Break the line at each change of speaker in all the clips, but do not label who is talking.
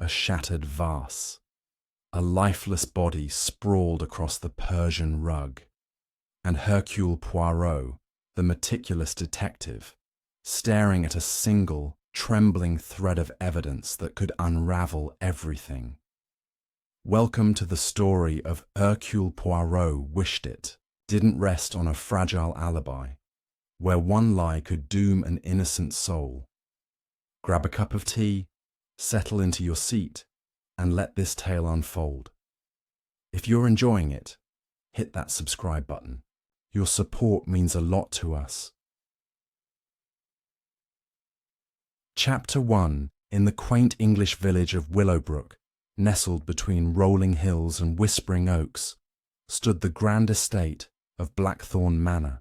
a shattered vase. A lifeless body sprawled across the Persian rug, and Hercule Poirot, the meticulous detective, staring at a single, trembling thread of evidence that could unravel everything. Welcome to the story of Hercule Poirot wished it didn't rest on a fragile alibi, where one lie could doom an innocent soul. Grab a cup of tea, settle into your seat, and let this tale unfold. If you're enjoying it, hit that subscribe button. Your support means a lot to us. Chapter 1. In the quaint English village of Willowbrook, nestled between rolling hills and whispering oaks, stood the grand estate of Blackthorn Manor.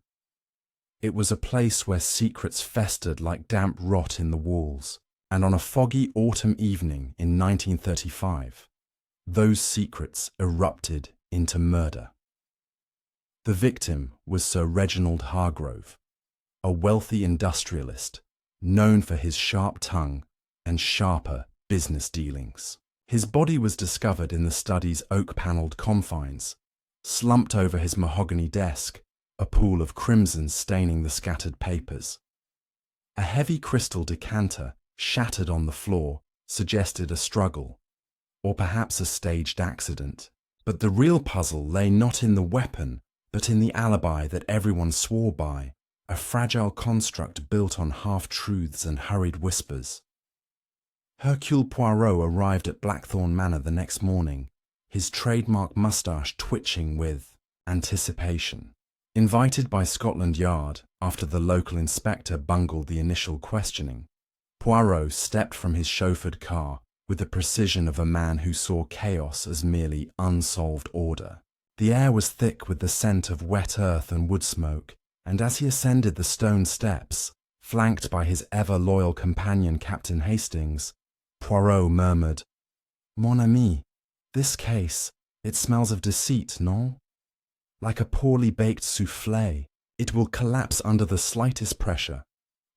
It was a place where secrets festered like damp rot in the walls, and on a foggy autumn evening in 1935, those secrets erupted into murder. The victim was Sir Reginald Hargrove, a wealthy industrialist known for his sharp tongue and sharper business dealings. His body was discovered in the study's oak-panelled confines, slumped over his mahogany desk, a pool of crimson staining the scattered papers. A heavy crystal decanter shattered on the floor suggested a struggle, or perhaps a staged accident. But the real puzzle lay not in the weapon, but in the alibi that everyone swore by, a fragile construct built on half-truths and hurried whispers. Hercule Poirot arrived at Blackthorn Manor the next morning, his trademark moustache twitching with anticipation. Invited by Scotland Yard after the local inspector bungled the initial questioning, Poirot stepped from his chauffeured car with the precision of a man who saw chaos as merely unsolved order. The air was thick with the scent of wet earth and wood smoke, and as he ascended the stone steps, flanked by his ever-loyal companion Captain Hastings, Poirot murmured, "Mon ami, this case, it smells of deceit, non? Like a poorly baked soufflé, it will collapse under the slightest pressure."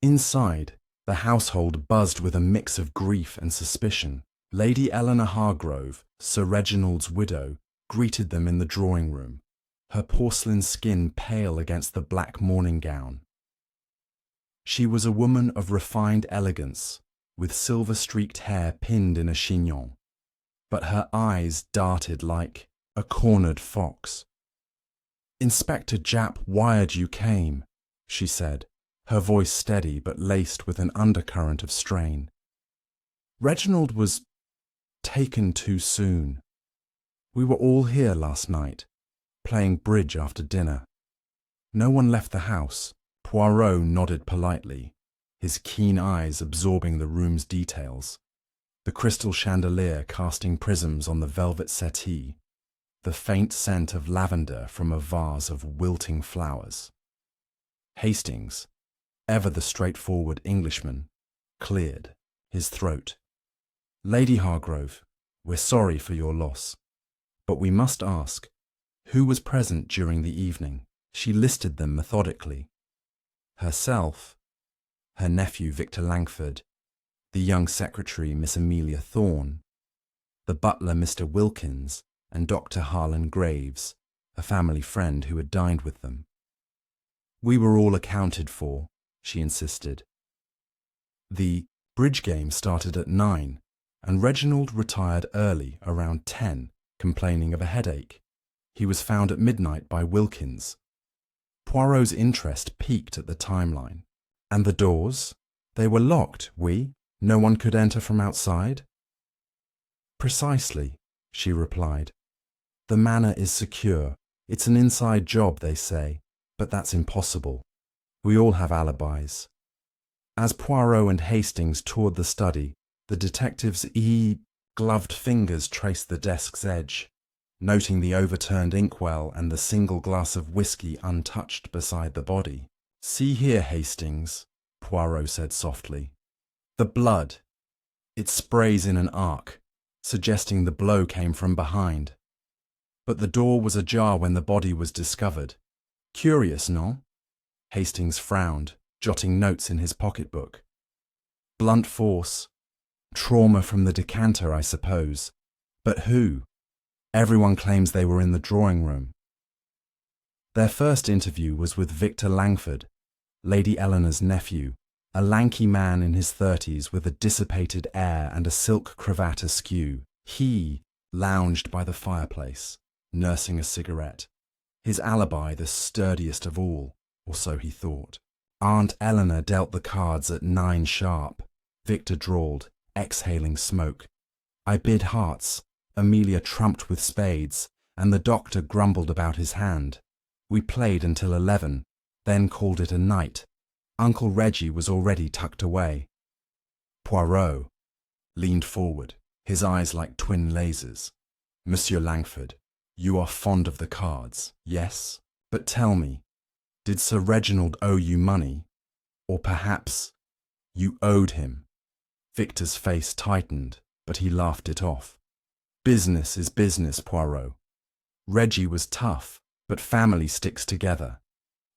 Inside, the household buzzed with a mix of grief and suspicion. Lady Eleanor Hargrove, Sir Reginald's widow, greeted them in the drawing room, her porcelain skin pale against the black morning gown. She was a woman of refined elegance, with silver-streaked hair pinned in a chignon, but her eyes darted like a cornered fox. "Inspector Japp wired you came," she said, her voice steady but laced with an undercurrent of strain. "Reginald was taken too soon. We were all here last night, playing bridge after dinner. No one left the house." Poirot nodded politely, his keen eyes absorbing the room's details, the crystal chandelier casting prisms on the velvet settee, the faint scent of lavender from a vase of wilting flowers. Hastings, ever the straightforward Englishman, cleared his throat. "Lady Hargrove, we're sorry for your loss, but we must ask, who was present during the evening?" She listed them methodically. Herself, her nephew Victor Langford, the young secretary Miss Amelia Thorne, the butler Mr. Wilkins, and Dr. Harlan Graves, a family friend who had dined with them. "We were all accounted for," she insisted. "The bridge game started at 9, and Reginald retired early, around 10, complaining of a headache. He was found at midnight by Wilkins." Poirot's interest peaked at the timeline. "And the doors? They were locked, oui? No one could enter from outside?" "Precisely," she replied. "The manor is secure. It's an inside job, they say, but that's impossible. We all have alibis." As Poirot and Hastings toured the study, the detective's gloved fingers traced the desk's edge, noting the overturned inkwell and the single glass of whiskey untouched beside the body. "See here, Hastings," Poirot said softly. "The blood. It sprays in an arc, suggesting the blow came from behind. But the door was ajar when the body was discovered. Curious, no?" Hastings frowned, jotting notes in his pocketbook. "Blunt force. Trauma from the decanter, I suppose. But who? Everyone claims they were in the drawing room. Their first interview was with Victor Langford, Lady Eleanor's nephew, a lanky man in his 30s with a dissipated air and a silk cravat askew. He lounged by the fireplace, nursing a cigarette. His alibi the sturdiest of all, or so he thought. Aunt Eleanor dealt the cards at 9 sharp. Victor drawled, exhaling smoke. I bid hearts. Amelia trumped with spades, and the doctor grumbled about his hand. We played until 11, then called it a night. Uncle Reggie was already tucked away. Poirot leaned forward, his eyes like twin lasers. Monsieur Langford, you are fond of the cards, yes? But tell me, did Sir Reginald owe you money? Or perhaps you owed him? Victor's face tightened, but he laughed it off. Business is business, Poirot. Reggie was tough, but family sticks together.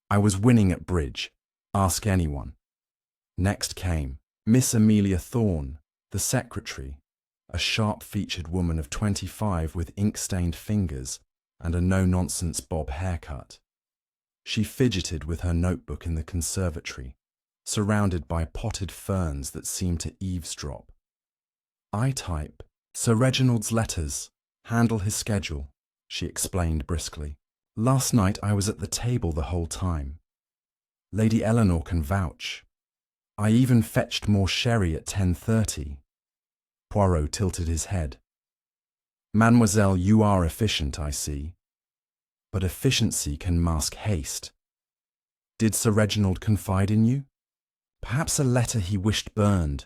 I was winning at bridge. Ask anyone. Next came Miss Amelia Thorne, the secretary, a sharp-featured woman of 25 with ink-stained fingers and a no-nonsense bob haircut. She fidgeted with her notebook in the conservatory, surrounded by potted ferns that seemed to eavesdrop. I type Sir Reginald's letters, handle his schedule, she explained briskly. Last night I was at the table the whole time. Lady Eleanor can vouch. I even fetched more sherry at 10:30. Poirot tilted his head. Mademoiselle, you are efficient, I see. But efficiency can mask haste. Did Sir Reginald confide in you? Perhaps a letter he wished burned.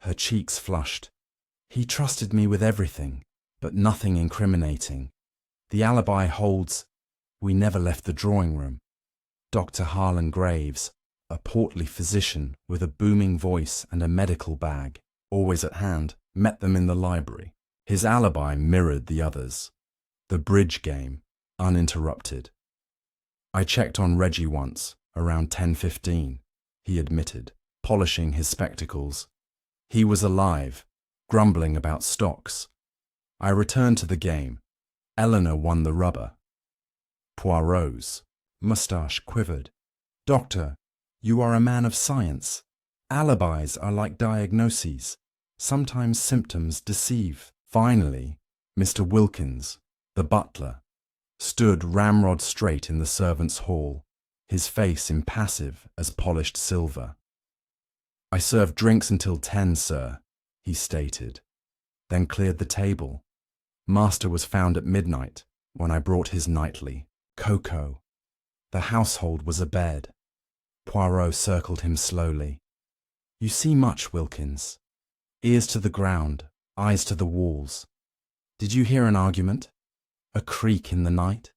Her cheeks flushed. He trusted me with everything, but nothing incriminating. The alibi holds. We never left the drawing room. Dr. Harlan Graves, a portly physician with a booming voice and a medical bag, always at hand, met them in the library. His alibi mirrored the others. The bridge game, uninterrupted. I checked on Reggie once, around 10:15, he admitted, polishing his spectacles. He was alive, grumbling about stocks. I returned to the game. Eleanor won the rubber. Poirot's moustache quivered. Doctor, you are a man of science. Alibis are like diagnoses. Sometimes symptoms deceive. Finally, Mr. Wilkins, the butler, stood ramrod straight in the servants' hall, his face impassive as polished silver. I served drinks until 10, sir, he stated, then cleared the table. Master was found at midnight when I brought his nightly cocoa. The household was abed. Poirot circled him slowly. You see much, Wilkins. Ears to the ground, eyes to the walls. Did you hear an argument? A creak in the night?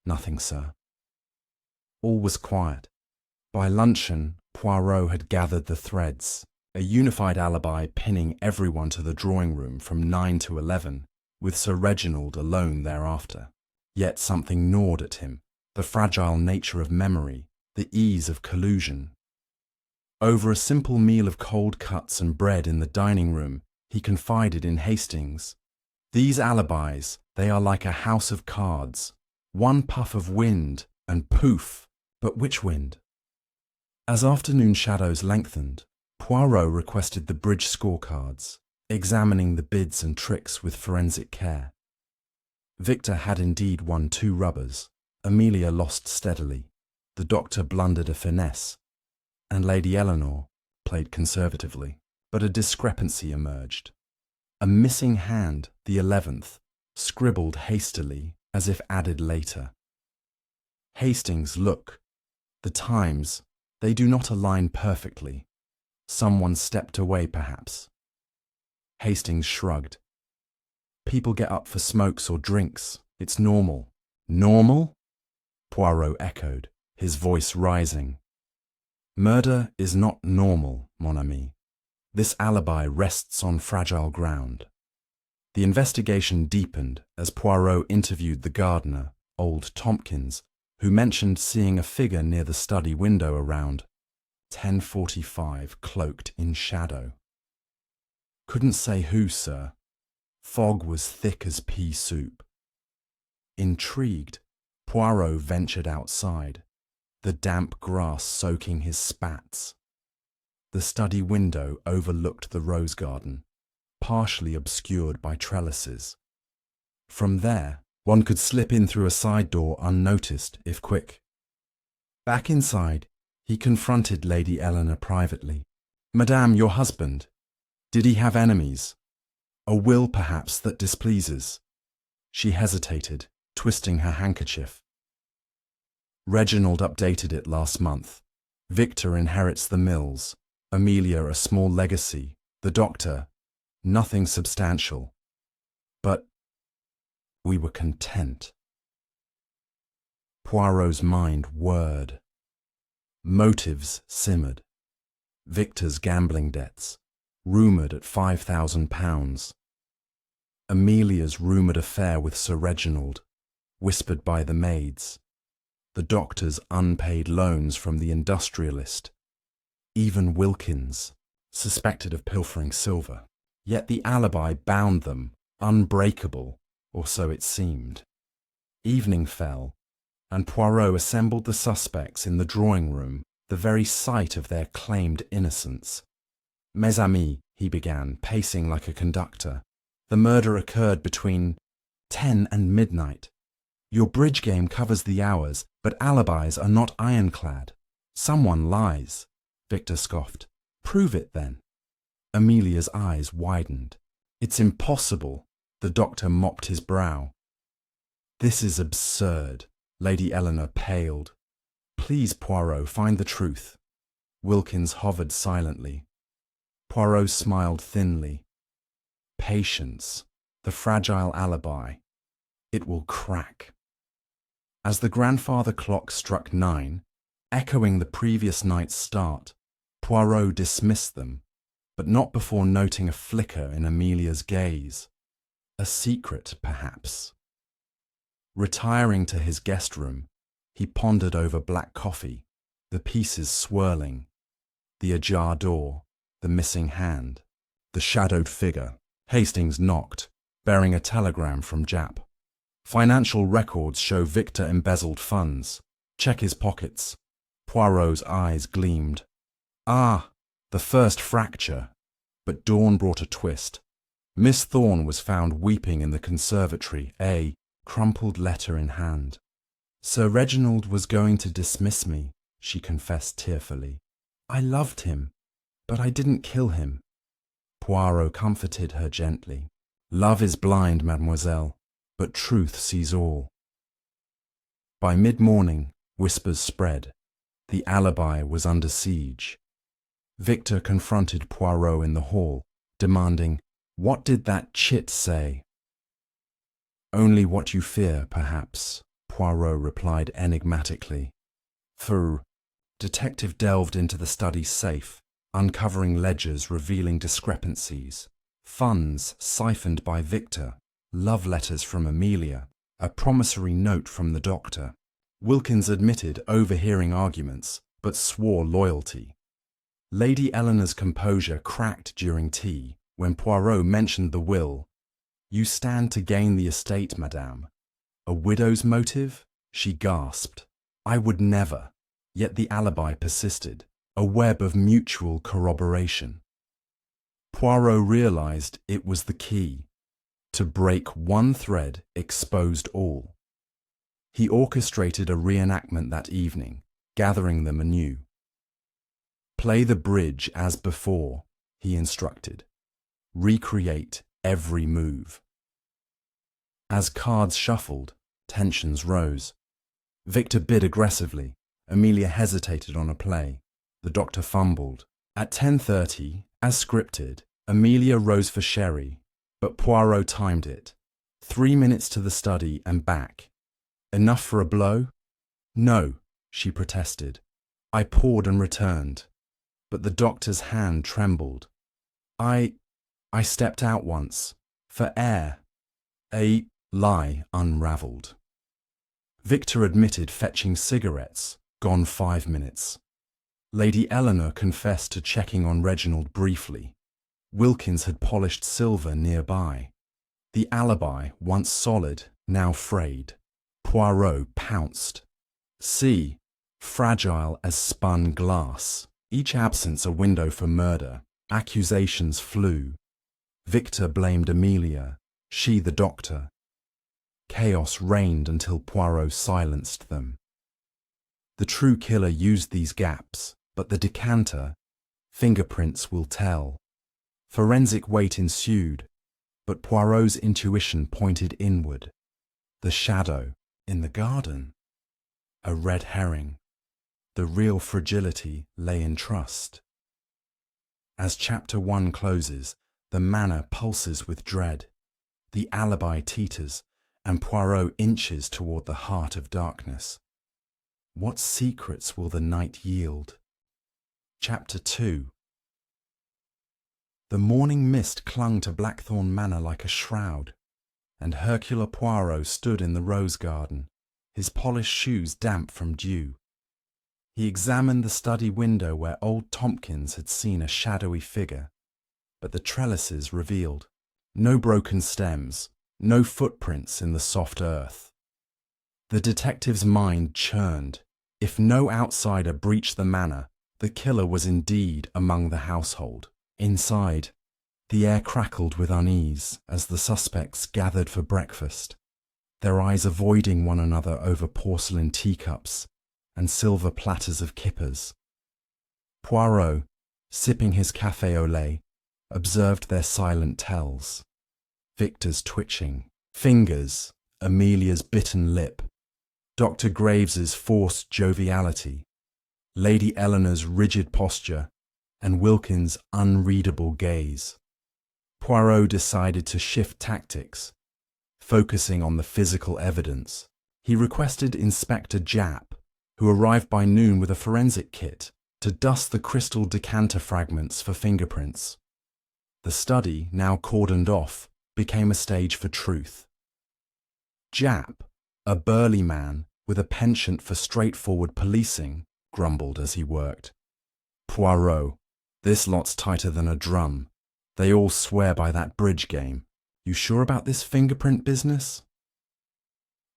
Nothing, sir. All was quiet. By luncheon, Poirot had gathered the threads, a unified alibi pinning everyone to the drawing room from 9 to 11, with Sir Reginald alone thereafter. Yet something gnawed at him, the fragile nature of memory, the ease of collusion. Over a simple meal of cold cuts and bread in the dining room, he confided in Hastings. These alibis, they are like a house of cards. One puff of wind, and poof! But which wind? As afternoon shadows lengthened, Poirot requested the bridge scorecards, examining the bids and tricks with forensic care. Victor had indeed won 2 rubbers. Amelia lost steadily. The doctor blundered a finesse, and Lady Eleanor played conservatively. But a discrepancy emerged. A missing hand, the 11th, scribbled hastily as if added later. Hastings, look. The times, they do not align perfectly. Someone stepped away, perhaps. Hastings shrugged. People get up for smokes or drinks. It's normal. Normal? Poirot echoed, his voice rising. Murder is not normal, mon ami. This alibi rests on fragile ground. The investigation deepened as Poirot interviewed the gardener, old Tompkins, who mentioned seeing a figure near the study window around 10:45, cloaked in shadow. Couldn't say who, sir. Fog was thick as pea soup. Intrigued, Poirot ventured outside, the damp grass soaking his spats. The study window overlooked the rose garden, partially obscured by trellises. From there, one could slip in through a side door unnoticed, if quick. Back inside, he confronted Lady Eleanor privately. "Madame, your husband, did he have enemies? A will, perhaps, that displeases?" She hesitated, twisting her handkerchief. "Reginald updated it last month. Victor inherits the mills, Amelia a small legacy, the doctor, nothing substantial. But we were content." Poirot's mind whirred. Motives simmered. Victor's gambling debts, rumoured at £5,000. Amelia's rumoured affair with Sir Reginald, whispered by the maids. The doctor's unpaid loans from the industrialist. Even Wilkins, suspected of pilfering silver. Yet the alibi bound them, unbreakable, or so it seemed. Evening fell, and Poirot assembled the suspects in the drawing room, the very sight of their claimed innocence. "Mes amis," he began, pacing like a conductor, "the murder occurred between 10 and midnight. Your bridge game covers the hours, but alibis are not ironclad. Someone lies." Victor scoffed. "Prove it, then." Amelia's eyes widened. "It's impossible." The doctor mopped his brow. "This is absurd." Lady Eleanor paled. "Please, Poirot, find the truth." Wilkins hovered silently. Poirot smiled thinly. "Patience. The fragile alibi. It will crack." As the grandfather clock struck 9, echoing the previous night's start, Poirot dismissed them, but not before noting a flicker in Amelia's gaze. A secret, perhaps. Retiring to his guest room, he pondered over black coffee, the pieces swirling, the ajar door, the missing hand, the shadowed figure. Hastings knocked, bearing a telegram from Jap. "Financial records show Victor embezzled funds. Check his pockets." Poirot's eyes gleamed. Ah, the first fracture. But dawn brought a twist. Miss Thorne was found weeping in the conservatory, a crumpled letter in hand. "Sir Reginald was going to dismiss me," she confessed tearfully. "I loved him, but I didn't kill him." Poirot comforted her gently. "Love is blind, mademoiselle, but truth sees all." By mid-morning, whispers spread. The alibi was under siege. Victor confronted Poirot in the hall, demanding, "What did that chit say?" "Only what you fear, perhaps," Poirot replied enigmatically. "Phoo." Detective delved into the study safe, uncovering ledgers revealing discrepancies, funds siphoned by Victor, love letters from Amelia, a promissory note from the doctor. Wilkins admitted overhearing arguments, but swore loyalty. Lady Eleanor's composure cracked during tea when Poirot mentioned the will. "You stand to gain the estate, madame." "A widow's motive?" She gasped. "I would never." Yet the alibi persisted, a web of mutual corroboration. Poirot realized it was the key. To break one thread exposed all. He orchestrated a reenactment that evening, gathering them anew. "Play the bridge as before," he instructed. "Recreate every move." As cards shuffled, tensions rose. Victor bid aggressively. Amelia hesitated on a play. The doctor fumbled. At 10:30, as scripted, Amelia rose for sherry, but Poirot timed it. 3 minutes to the study and back. "Enough for a blow?" "No," she protested. "I poured and returned." But the doctor's hand trembled. I stepped out once. For air." A lie unravelled. Victor admitted fetching cigarettes, gone 5 minutes. Lady Eleanor confessed to checking on Reginald briefly. Wilkins had polished silver nearby. The alibi, once solid, now frayed. Poirot pounced. See, fragile as spun glass, each absence a window for murder. Accusations flew. Victor blamed Amelia, she the doctor. Chaos reigned until Poirot silenced them. The true killer used these gaps, but the decanter, fingerprints will tell. Forensic wait ensued, but Poirot's intuition pointed inward. The shadow in the garden. A red herring. The real fragility lay in trust. As Chapter 1 closes, the manor pulses with dread. The alibi teeters, and Poirot inches toward the heart of darkness. What secrets will the night yield? Chapter 2. The morning mist clung to Blackthorn Manor like a shroud, and Hercule Poirot stood in the rose garden, his polished shoes damp from dew. He examined the study window where old Tompkins had seen a shadowy figure, but the trellises revealed no broken stems, no footprints in the soft earth. The detective's mind churned. If no outsider breached the manor, the killer was indeed among the household. Inside, the air crackled with unease as the suspects gathered for breakfast, their eyes avoiding one another over porcelain teacups and silver platters of kippers. Poirot, sipping his café au lait, observed their silent tells. Victor's twitching fingers, Amelia's bitten lip, Dr. Graves's forced joviality, Lady Eleanor's rigid posture, and Wilkins' unreadable gaze. Poirot decided to shift tactics, focusing on the physical evidence. He requested Inspector Japp, who arrived by noon with a forensic kit, to dust the crystal decanter fragments for fingerprints. The study, now cordoned off, became a stage for truth. Japp, a burly man with a penchant for straightforward policing, grumbled as he worked. Poirot, this lot's tighter than a drum. They all swear by that bridge game. You sure about this fingerprint business?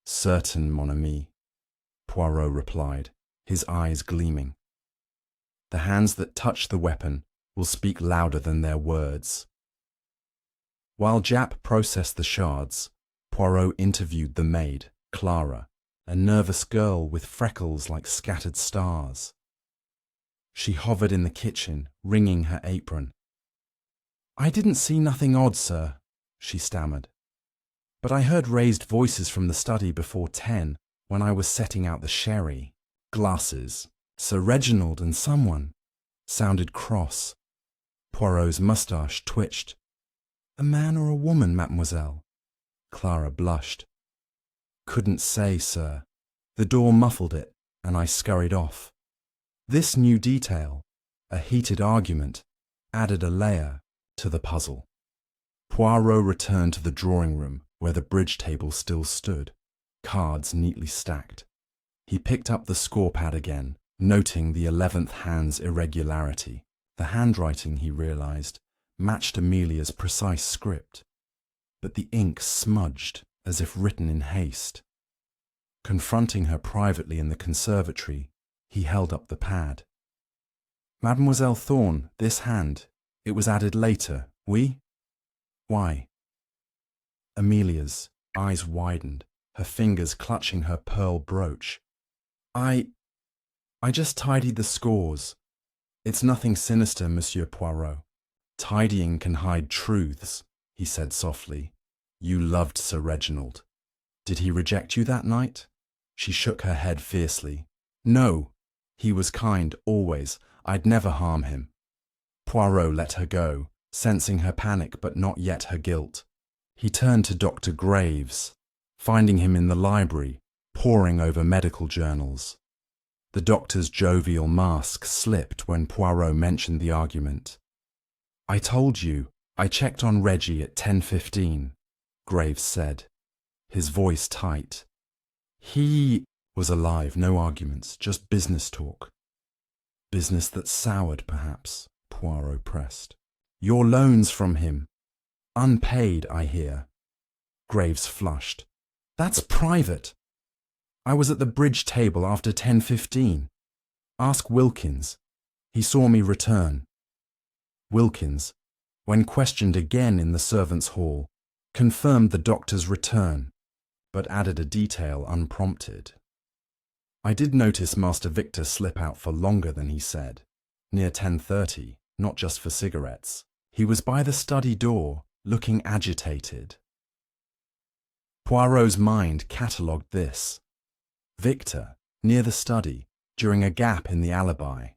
Certain, mon ami, Poirot replied, his eyes gleaming. The hands that touch the weapon will speak louder than their words. While Japp processed the shards, Poirot interviewed the maid, Clara, a nervous girl with freckles like scattered stars. She hovered in the kitchen, wringing her apron. I didn't see nothing odd, sir, she stammered. But I heard raised voices from the study before 10 when I was setting out the sherry. Glasses, Sir Reginald and someone, sounded cross. Poirot's moustache twitched. A man or a woman, mademoiselle? Clara blushed. Couldn't say, sir. The door muffled it, and I scurried off. This new detail, a heated argument, added a layer to the puzzle. Poirot returned to the drawing room where the bridge table still stood, cards neatly stacked. He picked up the score pad again, noting the 11th hand's irregularity. The handwriting, he realized, matched Amelia's precise script, but the ink smudged as if written in haste. Confronting her privately in the conservatory, he held up the pad. Mademoiselle Thorne, this hand, it was added later, oui? Why? Amelia's eyes widened, her fingers clutching her pearl brooch. I just tidied the scores. It's nothing sinister, Monsieur Poirot. Tidying can hide truths, he said softly. You loved Sir Reginald. Did he reject you that night? She shook her head fiercely. No, he was kind, always. I'd never harm him. Poirot let her go, sensing her panic but not yet her guilt. He turned to Dr. Graves, finding him in the library, poring over medical journals. The doctor's jovial mask slipped when Poirot mentioned the argument. I told you, I checked on Reggie at 10:15, Graves said, his voice tight. He was alive, no arguments, just business talk. Business that soured, perhaps, Poirot pressed. Your loans from him. Unpaid, I hear. Graves flushed. That's private. I was at the bridge table after 10:15. Ask Wilkins. He saw me return. Wilkins, when questioned again in the servants' hall, confirmed the doctor's return, but added a detail unprompted. I did notice Master Victor slip out for longer than he said, near 10:30, not just for cigarettes. He was by the study door, looking agitated. Poirot's mind catalogued this. Victor, near the study, during a gap in the alibi.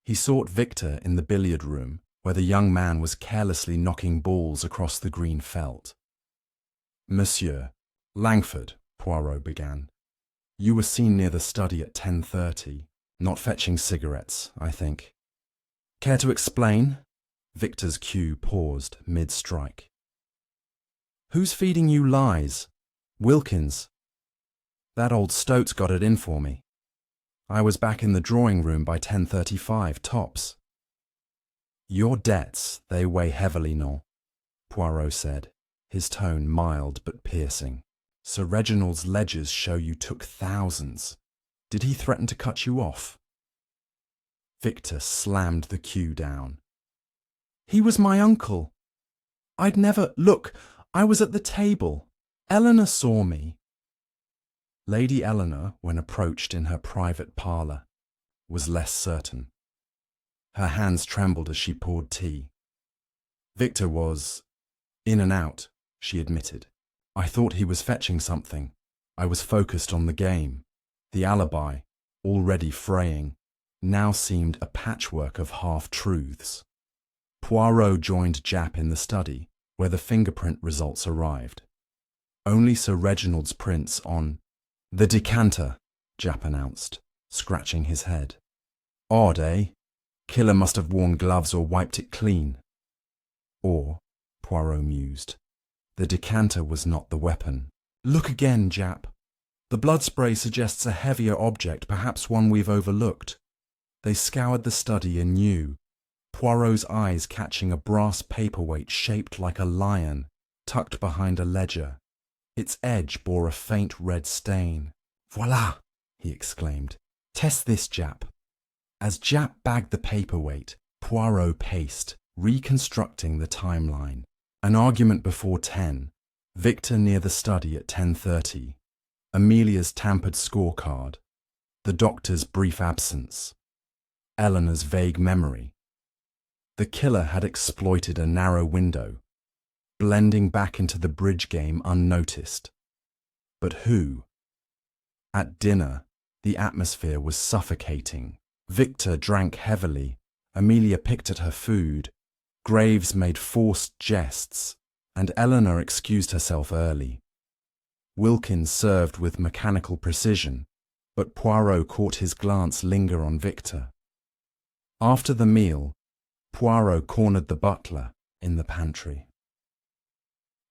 He sought Victor in the billiard room, where the young man was carelessly knocking balls across the green felt. Monsieur Langford, Poirot began. You were seen near the study at 10:30, not fetching cigarettes, I think. Care to explain? Victor's cue paused mid-strike. Who's feeding you lies? Wilkins. That old stoat's got it in for me. I was back in the drawing room by 10:35 tops. Your debts, they weigh heavily, no? Poirot said, his tone mild but piercing. Sir Reginald's ledgers show you took thousands. Did he threaten to cut you off? Victor slammed the cue down. He was my uncle. I'd never... Look, I was at the table. Eleanor saw me. Lady Eleanor, when approached in her private parlour, was less certain. Her hands trembled as she poured tea. Victor was in and out, she admitted. I thought he was fetching something. I was focused on the game. The alibi, already fraying, now seemed a patchwork of half-truths. Poirot joined Japp in the study, where the fingerprint results arrived. Only Sir Reginald's prints on the decanter, Japp announced, scratching his head. Odd, eh? Killer must have worn gloves or wiped it clean. Or, Poirot mused, the decanter was not the weapon. Look again, Japp. The blood spray suggests a heavier object, perhaps one we've overlooked. They scoured the study anew, Poirot's eyes catching a brass paperweight shaped like a lion, tucked behind a ledger. Its edge bore a faint red stain. Voila! He exclaimed. Test this, Japp. As Japp bagged the paperweight, Poirot paced, reconstructing the timeline. An argument before 10, Victor near the study at 10:30, Amelia's tampered scorecard, the doctor's brief absence, Eleanor's vague memory. The killer had exploited a narrow window, blending back into the bridge game unnoticed. But who? At dinner, the atmosphere was suffocating. Victor drank heavily, Amelia picked at her food, Graves made forced jests, and Eleanor excused herself early. Wilkins served with mechanical precision, but Poirot caught his glance linger on Victor. After the meal, Poirot cornered the butler in the pantry.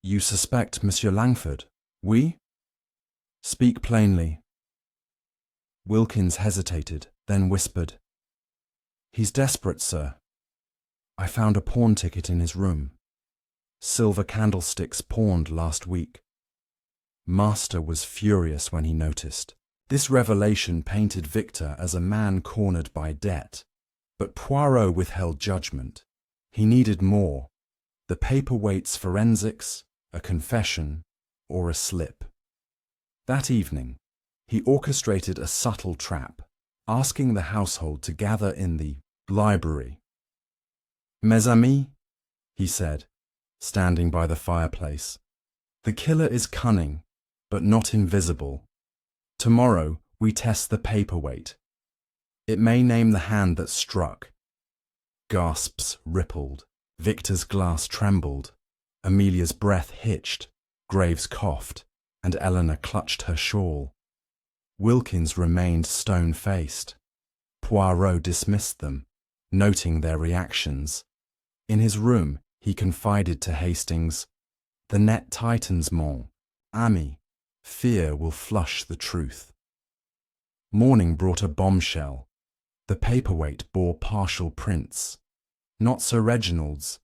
You suspect Monsieur Langford? Oui? Speak plainly. Wilkins hesitated, then whispered. He's desperate, sir. I found a pawn ticket in his room. Silver candlesticks pawned last week. Master was furious when he noticed. This revelation painted Victor as a man cornered by debt. But Poirot withheld judgment. He needed more. The paperweight's forensics, a confession, or a slip. That evening, he orchestrated a subtle trap, asking the household to gather in the library. Mes amis, he said, standing by the fireplace. The killer is cunning, but not invisible. Tomorrow we test the paperweight. It may name the hand that struck. Gasps rippled. Victor's glass trembled. Amelia's breath hitched. Graves coughed, and Eleanor clutched her shawl. Wilkins remained stone-faced. Poirot dismissed them, noting their reactions. In his room, he confided to Hastings, "The net tightens, mon ami. Fear will flush the truth." Morning brought a bombshell. The paperweight bore partial prints. Not Sir Reginald's,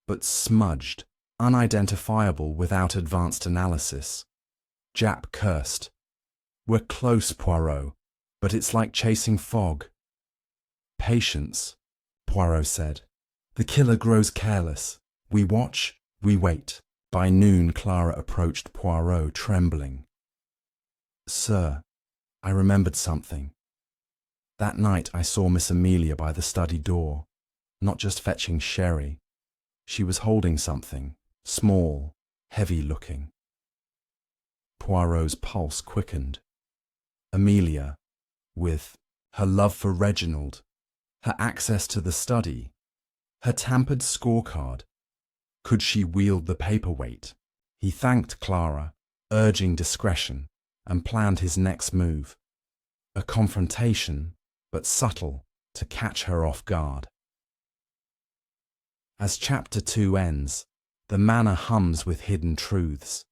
but smudged, unidentifiable without advanced analysis. Japp cursed. "We're close, Poirot, but it's like chasing fog." "Patience," Poirot said. "The killer grows careless. We watch, we wait." By noon, Clara approached Poirot, trembling. "Sir, I remembered something. That night I saw Miss Amelia by the study door, not just fetching sherry. She was holding something, small, heavy-looking." Poirot's pulse quickened. Amelia, with her love for Reginald, her access to the study, her tampered scorecard. Could she wield the paperweight? He thanked Clara, urging discretion, and planned his next move. A confrontation, but subtle, to catch her off guard. As Chapter 2 ends, the manor hums with hidden truths.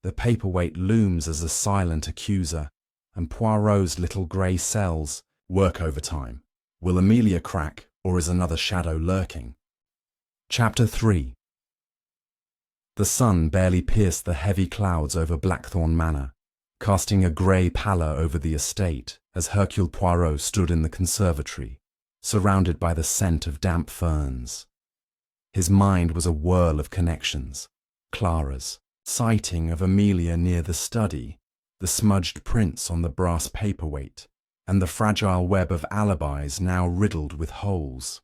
The paperweight looms as a silent accuser, and Poirot's little grey cells work overtime. Will Amelia crack, or is another shadow lurking? Chapter 3. The sun barely pierced the heavy clouds over Blackthorn Manor, casting a grey pallor over the estate as Hercule Poirot stood in the conservatory, surrounded by the scent of damp ferns. His mind was a whirl of connections. Clara's sighting of Amelia near the study, the smudged prints on the brass paperweight, and the fragile web of alibis now riddled with holes.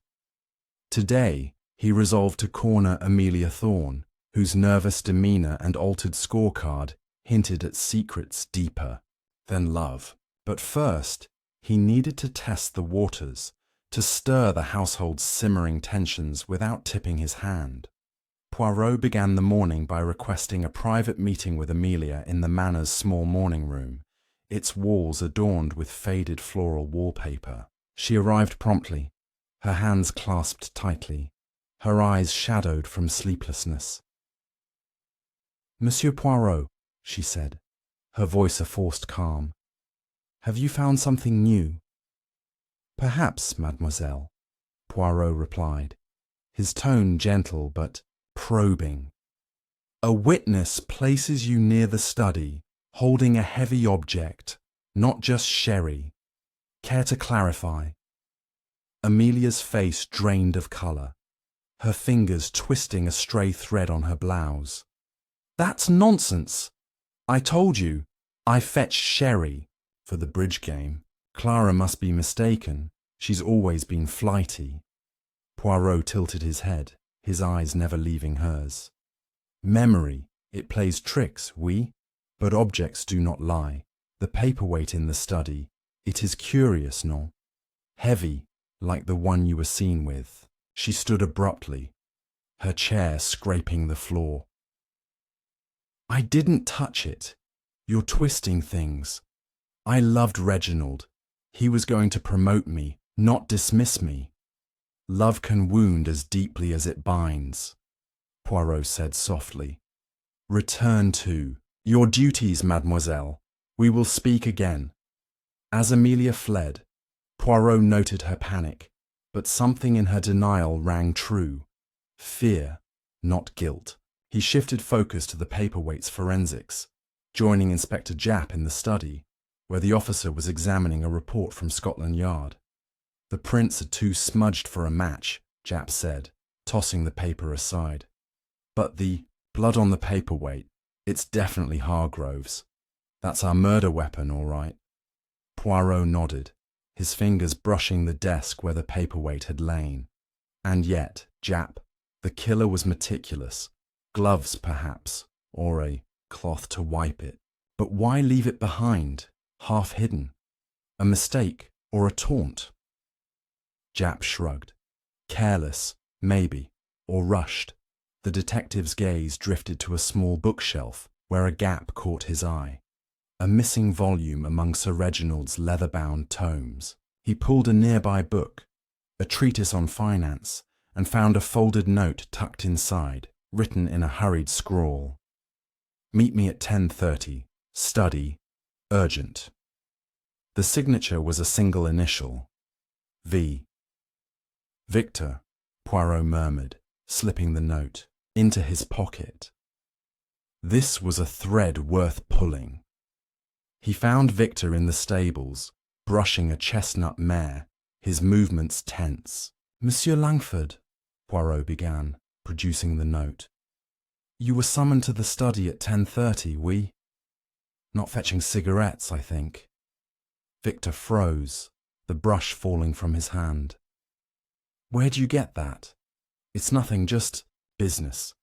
Today, he resolved to corner Amelia Thorne, whose nervous demeanour and altered scorecard hinted at secrets deeper than love. But first, he needed to test the waters, to stir the household's simmering tensions without tipping his hand. Poirot began the morning by requesting a private meeting with Amelia in the manor's small morning room, its walls adorned with faded floral wallpaper. She arrived promptly, her hands clasped tightly, her eyes shadowed from sleeplessness. "Monsieur Poirot," she said, her voice a forced calm, "have you found something new?" "Perhaps, mademoiselle," Poirot replied, his tone gentle but probing. "A witness places you near the study, holding a heavy object, not just sherry. Care to clarify?" Amelia's face drained of colour, her fingers twisting a stray thread on her blouse. "That's nonsense! I told you, I fetched sherry for the bridge game. Clara must be mistaken. She's always been flighty." Poirot tilted his head, his eyes never leaving hers. "Memory, it plays tricks, oui, but objects do not lie. The paperweight in the study, it is curious, non? Heavy, like the one you were seen with." She stood abruptly, her chair scraping the floor. "I didn't touch it. You're twisting things. I loved Reginald. He was going to promote me, not dismiss me. Love can wound as deeply as it binds," Poirot said softly. "Return to your duties, mademoiselle. We will speak again." As Amelia fled, Poirot noted her panic, but something in her denial rang true. Fear, not guilt. He shifted focus to the paperweight's forensics, joining Inspector Japp in the study, where the officer was examining a report from Scotland Yard. "The prints are too smudged for a match," Japp said, tossing the paper aside. "But the blood on the paperweight, it's definitely Hargrove's. That's our murder weapon, all right." Poirot nodded, his fingers brushing the desk where the paperweight had lain. And yet, Japp, the killer was meticulous. Gloves, perhaps, or a cloth to wipe it. But why leave it behind, half hidden? A mistake or a taunt? Japp shrugged. Careless, maybe, or rushed. The detective's gaze drifted to a small bookshelf where a gap caught his eye. A missing volume among Sir Reginald's leather-bound tomes. He pulled a nearby book, a treatise on finance, and found a folded note tucked inside, written in a hurried scrawl. "Meet me at 10:30. Study. Urgent." The signature was a single initial. V. "Victor," Poirot murmured, slipping the note into his pocket. This was a thread worth pulling. He found Victor in the stables, brushing a chestnut mare, his movements tense. "Monsieur Langford," Poirot began, producing the note. "You were summoned to the study at 10:30, oui? Not fetching cigarettes, I think." Victor froze, the brush falling from his hand. "Where'd you get that?" "It's nothing, just business.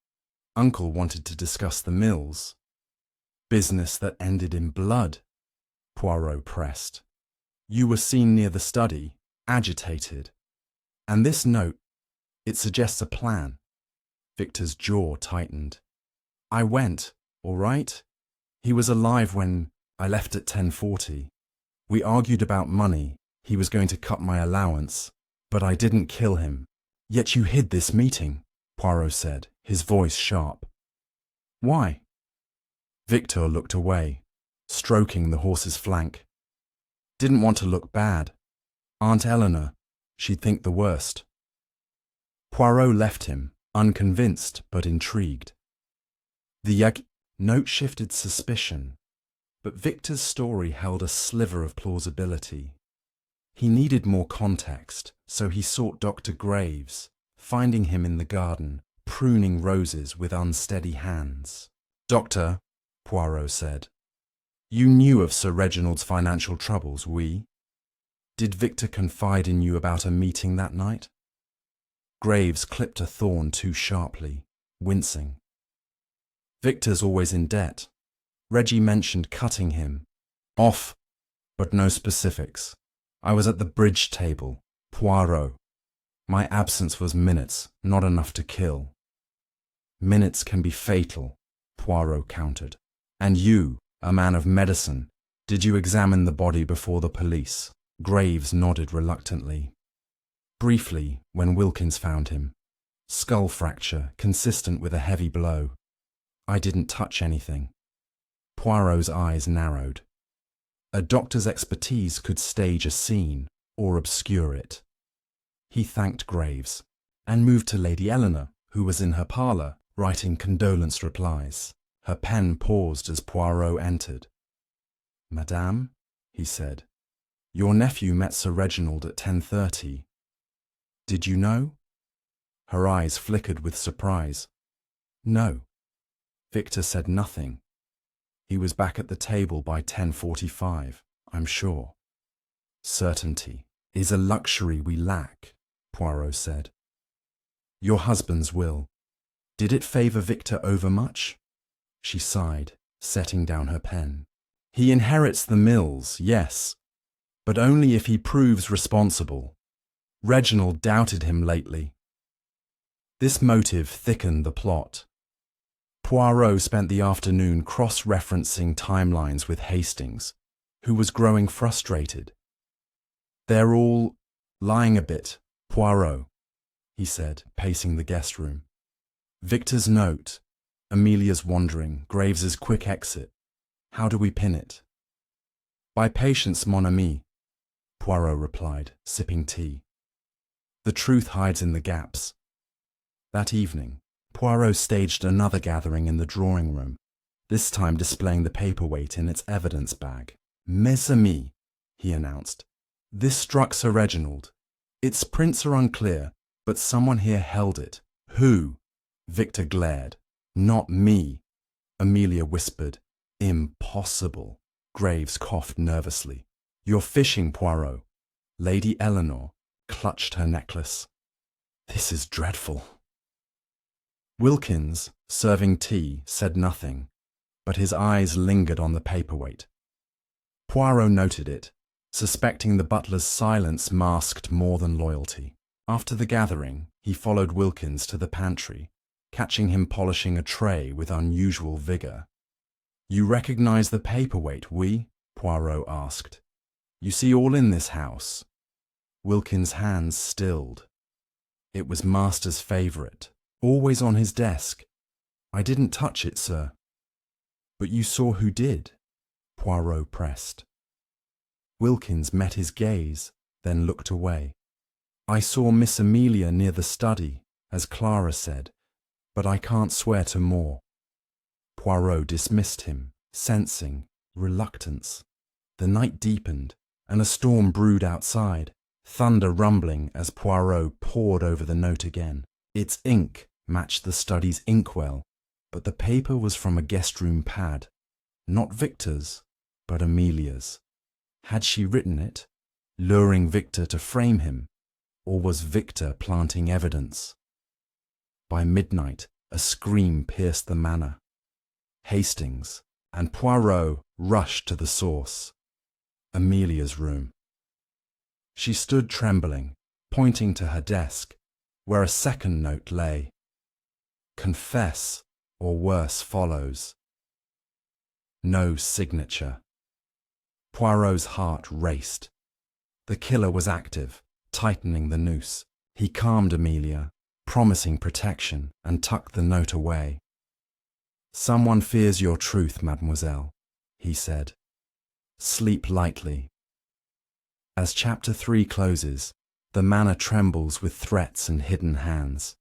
Uncle wanted to discuss the mills." "Business that ended in blood," Poirot pressed. "You were seen near the study, agitated. And this note, it suggests a plan." Victor's jaw tightened. "I went, all right. He was alive when I left at 10:40. We argued about money. He was going to cut my allowance, but I didn't kill him." "Yet you hid this meeting," Poirot said, his voice sharp. "Why?" Victor looked away, stroking the horse's flank. "Didn't want to look bad. Aunt Eleanor, she'd think the worst." Poirot left him, unconvinced but intrigued. The note shifted suspicion, but Victor's story held a sliver of plausibility. He needed more context, so he sought Dr. Graves, finding him in the garden, pruning roses with unsteady hands. "Doctor," Poirot said, "you knew of Sir Reginald's financial troubles, oui? Did Victor confide in you about a meeting that night?" Graves clipped a thorn too sharply, wincing. "Victor's always in debt. Reggie mentioned cutting him off, but no specifics. I was at the bridge table. Poirot. My absence was minutes, not enough to kill." "Minutes can be fatal," Poirot countered. "And you, a man of medicine, did you examine the body before the police?" Graves nodded reluctantly. "Briefly, when Wilkins found him. Skull fracture, consistent with a heavy blow. I didn't touch anything." Poirot's eyes narrowed. A doctor's expertise could stage a scene or obscure it. He thanked Graves and moved to Lady Eleanor, who was in her parlour, writing condolence replies. Her pen paused as Poirot entered. "Madame," he said, "your nephew met Sir Reginald at 10:30. Did you know?" Her eyes flickered with surprise. "No." Victor said nothing. "He was back at the table by 10:45, I'm sure." "Certainty is a luxury we lack," Poirot said. "Your husband's will. Did it favour Victor overmuch?" She sighed, setting down her pen. "He inherits the mills, yes, but only if he proves responsible. Reginald doubted him lately." This motive thickened the plot. Poirot spent the afternoon cross-referencing timelines with Hastings, who was growing frustrated. "They're all lying a bit, Poirot," he said, pacing the guest room. "Victor's note, Amelia's wandering, Graves's quick exit. How do we pin it?" "By patience, mon ami," Poirot replied, sipping tea. "The truth hides in the gaps." That evening, Poirot staged another gathering in the drawing room, this time displaying the paperweight in its evidence bag. "Mes amis," he announced, "this struck Sir Reginald. Its prints are unclear, but someone here held it. Who?" Victor glared. "Not me," Amelia whispered. "Impossible." Graves coughed nervously. "You're fishing, Poirot." Lady Eleanor clutched her necklace. "This is dreadful." Wilkins, serving tea, said nothing, but his eyes lingered on the paperweight. Poirot noted it, suspecting the butler's silence masked more than loyalty. After the gathering, he followed Wilkins to the pantry, catching him polishing a tray with unusual vigour. "You recognise the paperweight, oui?" Poirot asked. "You see all in this house?" Wilkins' hands stilled. "It was master's favourite. Always on his desk." "I didn't touch it, sir." "But you saw who did?" Poirot pressed. Wilkins met his gaze, then looked away. I saw Miss Amelia near the study, as Clara said, but I can't swear to more. Poirot dismissed him, sensing reluctance. The night deepened, and a storm brewed outside, thunder rumbling as Poirot pored over the note again. Its ink matched the study's inkwell, but the paper was from a guest-room pad, not Victor's, but Amelia's. Had she written it, luring Victor to frame him, or was Victor planting evidence? By midnight, a scream pierced the manor. Hastings and Poirot rushed to the source, Amelia's room. She stood trembling, pointing to her desk, where a second note lay. Confess, or worse follows. No signature. Poirot's heart raced. The killer was active, tightening the noose. He calmed Amelia, promising protection, and tucked the note away. Someone fears your truth, mademoiselle, he said. Sleep lightly. As Chapter 3 closes, the manor trembles with threats and hidden hands.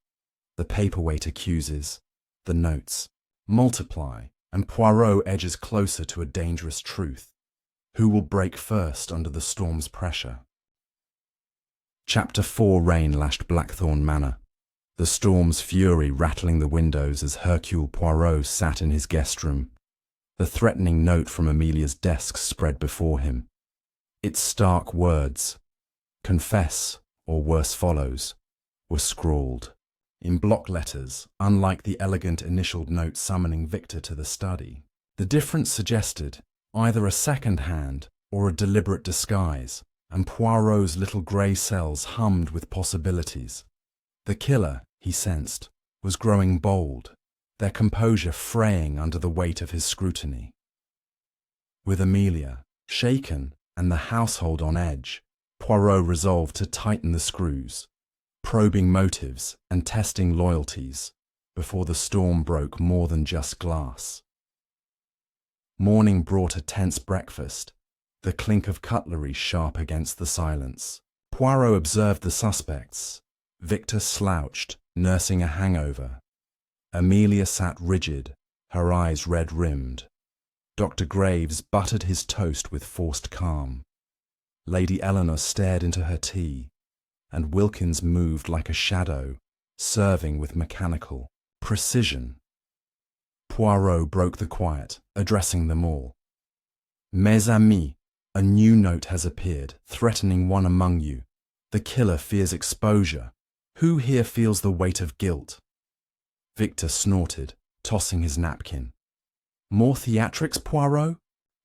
The paperweight accuses, the notes multiply, and Poirot edges closer to a dangerous truth. Who will break first under the storm's pressure? Chapter 4 rain lashed Blackthorn Manor, the storm's fury rattling the windows as Hercule Poirot sat in his guest room. The threatening note from Amelia's desk spread before him. Its stark words, confess or worse follows, were scrawled. In block letters, unlike the elegant initialed note summoning Victor to the study. The difference suggested either a second hand or a deliberate disguise, and Poirot's little grey cells hummed with possibilities. The killer, he sensed, was growing bold, their composure fraying under the weight of his scrutiny. With Amelia, shaken, and the household on edge, Poirot resolved to tighten the screws, probing motives and testing loyalties before the storm broke more than just glass. Morning brought a tense breakfast, the clink of cutlery sharp against the silence. Poirot observed the suspects. Victor slouched, nursing a hangover. Amelia sat rigid, her eyes red-rimmed. Dr. Graves buttered his toast with forced calm. Lady Eleanor stared into her tea, and Wilkins moved like a shadow, serving with mechanical precision. Poirot broke the quiet, addressing them all. Mes amis, a new note has appeared, threatening one among you. The killer fears exposure. Who here feels the weight of guilt? Victor snorted, tossing his napkin. More theatrics, Poirot?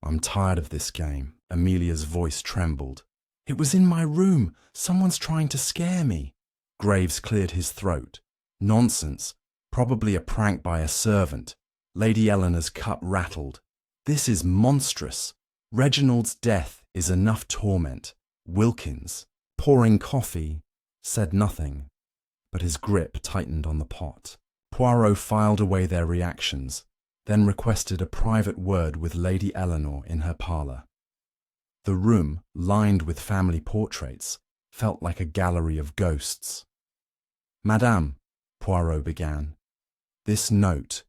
I'm tired of this game. Amelia's voice trembled. It was in my room. Someone's trying to scare me. Graves cleared his throat. Nonsense. Probably a prank by a servant. Lady Eleanor's cup rattled. This is monstrous. Reginald's death is enough torment. Wilkins, pouring coffee, said nothing, but his grip tightened on the pot. Poirot filed away their reactions, then requested a private word with Lady Eleanor in her parlour. The room, lined with family portraits, felt like a gallery of ghosts. Madame, Poirot began, this note,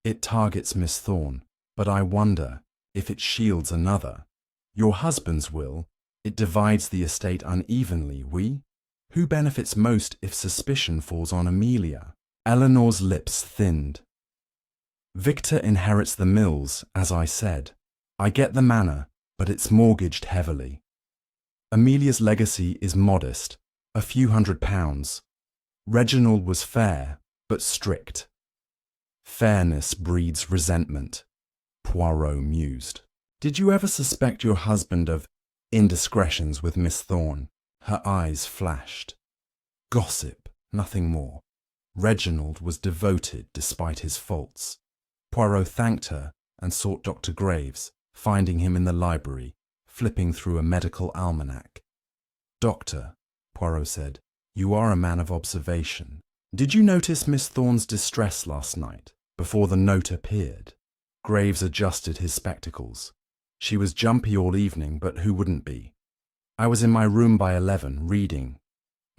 it targets Miss Thorne, but I wonder if it shields another. Your husband's will, it divides the estate unevenly, oui? Who benefits most if suspicion falls on Amelia? Eleanor's lips thinned. Victor inherits the mills, as I said. I get the manor, but it's mortgaged heavily. Amelia's legacy is modest, a few £100. Reginald was fair, but strict. Fairness breeds resentment, Poirot mused. Did you ever suspect your husband of indiscretions with Miss Thorne? Her eyes flashed. Gossip, nothing more. Reginald was devoted despite his faults. Poirot thanked her and sought Dr. Graves, finding him in the library, flipping through a medical almanac. Doctor, Poirot said, you are a man of observation. Did you notice Miss Thorne's distress last night, before the note appeared? Graves adjusted his spectacles. She was jumpy all evening, but who wouldn't be? I was in my room by 11, reading.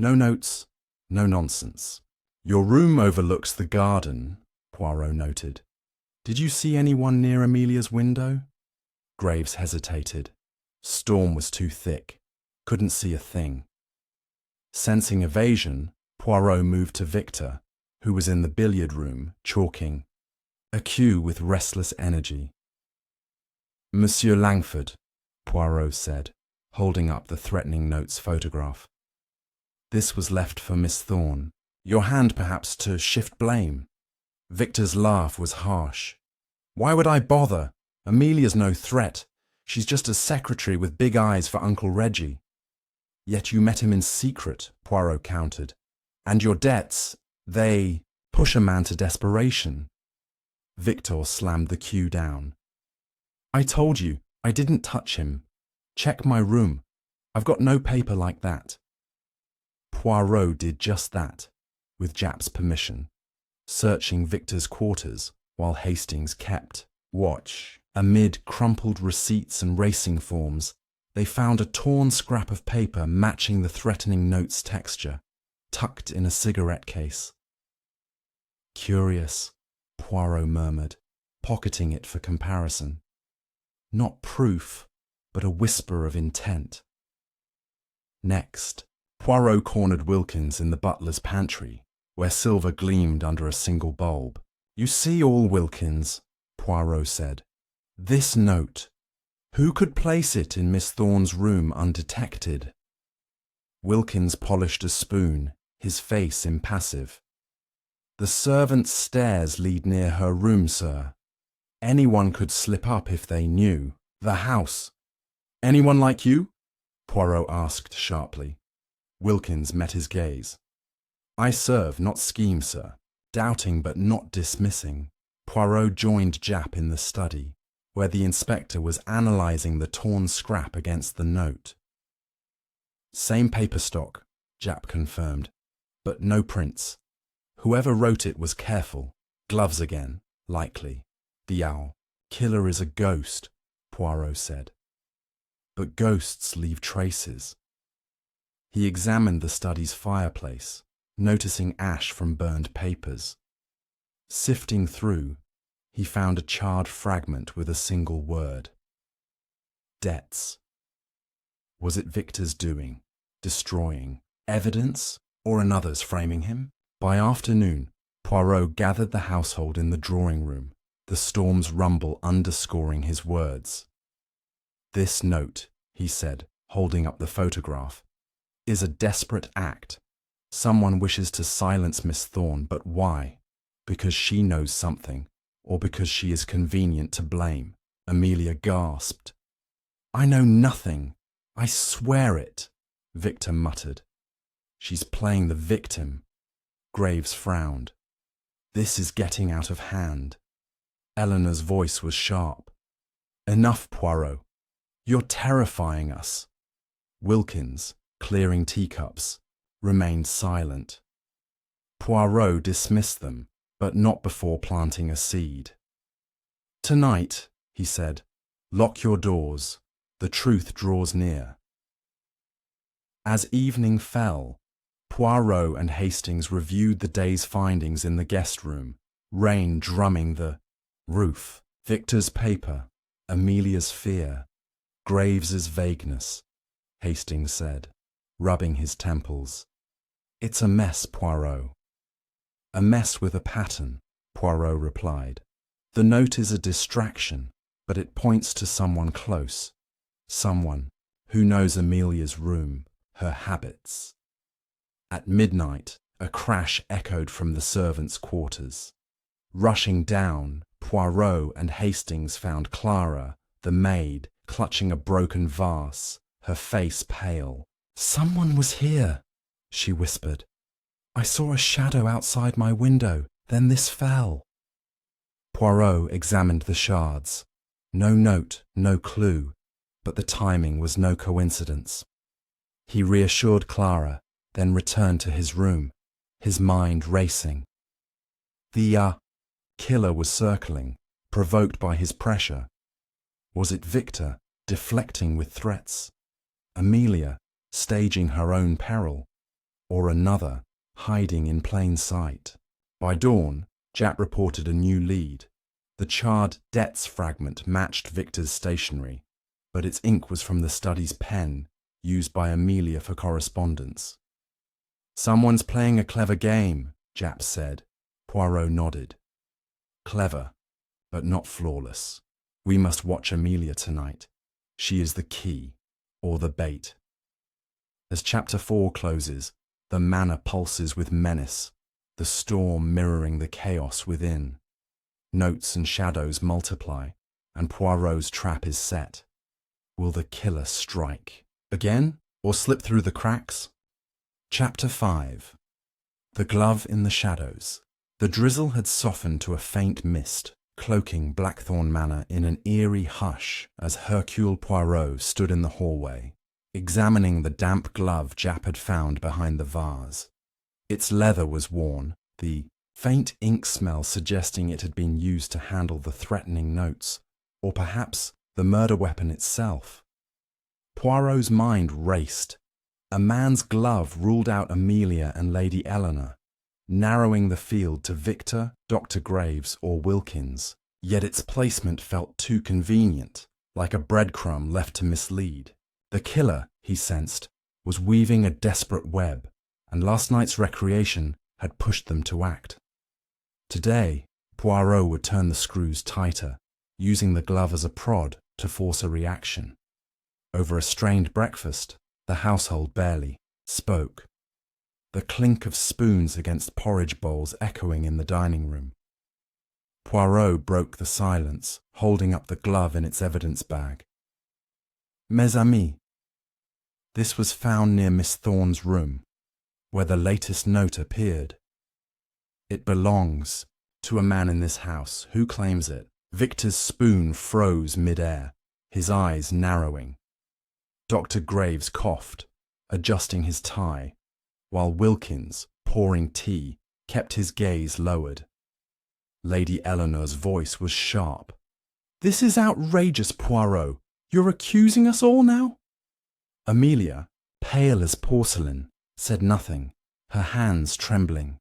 No notes, no nonsense. Your room overlooks the garden, Poirot noted. Did you see anyone near Amelia's window? Graves hesitated. Storm was too thick. Couldn't see a thing. Sensing evasion, Poirot moved to Victor, who was in the billiard room, chalking. A cue with restless energy. Monsieur Langford, Poirot said, holding up the threatening note's photograph. This was left for Miss Thorne. Your hand, perhaps, to shift blame. Victor's laugh was harsh. Why would I bother? Amelia's no threat. She's just a secretary with big eyes for Uncle Reggie. Yet you met him in secret, Poirot countered. And your debts, they push a man to desperation. Victor slammed the cue down. I told you, I didn't touch him. Check my room. I've got no paper like that. Poirot did just that, with Japp's permission, searching Victor's quarters while Hastings kept watch. Amid crumpled receipts and racing forms, they found a torn scrap of paper matching the threatening note's texture, tucked in a cigarette case. Curious, Poirot murmured, pocketing it for comparison. Not proof, but a whisper of intent. Next, Poirot cornered Wilkins in the butler's pantry, where silver gleamed under a single bulb. You see all, Wilkins, Poirot said. This note. Who could place it in Miss Thorne's room undetected? Wilkins polished a spoon, his face impassive. The servant's stairs lead near her room, sir. Anyone could slip up if they knew. The house. Anyone like you? Poirot asked sharply. Wilkins met his gaze. I serve, not scheme, sir. Doubting but not dismissing, Poirot joined Japp in the study, where the inspector was analysing the torn scrap against the note. Same paper stock, Japp confirmed, but no prints. Whoever wrote it was careful. Gloves again, likely. The owl. Killer is a ghost, Poirot said. But ghosts leave traces. He examined the study's fireplace, noticing ash from burned papers. Sifting through, he found a charred fragment with a single word. Debts. Was it Victor's doing, destroying, evidence, or another's framing him? By afternoon, Poirot gathered the household in the drawing room, the storm's rumble underscoring his words. This note, he said, holding up the photograph, is a desperate act. Someone wishes to silence Miss Thorne, but why? Because she knows something, or because she is convenient to blame? Amelia gasped. I know nothing. I swear it, Victor muttered. She's playing the victim. Graves frowned. This is getting out of hand. Eleanor's voice was sharp. Enough, Poirot. You're terrifying us. Wilkins, clearing teacups, remained silent. Poirot dismissed them, but not before planting a seed. Tonight, he said, lock your doors. The truth draws near. As evening fell, Poirot and Hastings reviewed the day's findings in the guest room, rain drumming the roof, Victor's paper, Amelia's fear, Graves's vagueness, Hastings said, rubbing his temples. It's a mess, Poirot. A mess with a pattern, Poirot replied. The note is a distraction, but it points to someone close, someone who knows Amelia's room, her habits. At midnight, a crash echoed from the servants' quarters. Rushing down, Poirot and Hastings found Clara, the maid, clutching a broken vase, her face pale. Someone was here, she whispered. I saw a shadow outside my window, then this fell. Poirot examined the shards. No note, no clue, but the timing was no coincidence. He reassured Clara, then returned to his room, his mind racing. The killer was circling, provoked by his pressure. Was it Victor, deflecting with threats? Amelia, staging her own peril? or another, hiding in plain sight. By dawn, Japp reported a new lead. The charred debts fragment matched Victor's stationery, but its ink was from the study's pen, used by Amelia for correspondence. "Someone's playing a clever game," Japp said. Poirot nodded. "Clever, but not flawless. We must watch Amelia tonight. She is the key, or the bait." As Chapter 4 closes, the manor pulses with menace, the storm mirroring the chaos within. Notes and shadows multiply, and Poirot's trap is set. Will the killer strike again, or slip through the cracks? Chapter 5. The glove in the shadows. The drizzle had softened to a faint mist, cloaking Blackthorn Manor in an eerie hush as Hercule Poirot stood in the hallway, examining the damp glove Japp had found behind the vase. Its leather was worn, the faint ink smell suggesting it had been used to handle the threatening notes, or perhaps the murder weapon itself. Poirot's mind raced. A man's glove ruled out Amelia and Lady Eleanor, narrowing the field to Victor, Dr. Graves, or Wilkins. Yet its placement felt too convenient, like a breadcrumb left to mislead. The killer, he sensed, was weaving a desperate web, and last night's recreation had pushed them to act. Today, Poirot would turn the screws tighter, using the glove as a prod to force a reaction. Over a strained breakfast, the household barely spoke, the clink of spoons against porridge bowls echoing in the dining room. Poirot broke the silence, holding up the glove in its evidence bag. "Mes amis." This was found near Miss Thorne's room, where the latest note appeared. "It belongs to a man in this house. Who claims it?" Victor's spoon froze mid-air, his eyes narrowing. Dr. Graves coughed, adjusting his tie, while Wilkins, pouring tea, kept his gaze lowered. Lady Eleanor's voice was sharp. "This is outrageous, Poirot. You're accusing us all now?" Amelia, pale as porcelain, said nothing, her hands trembling.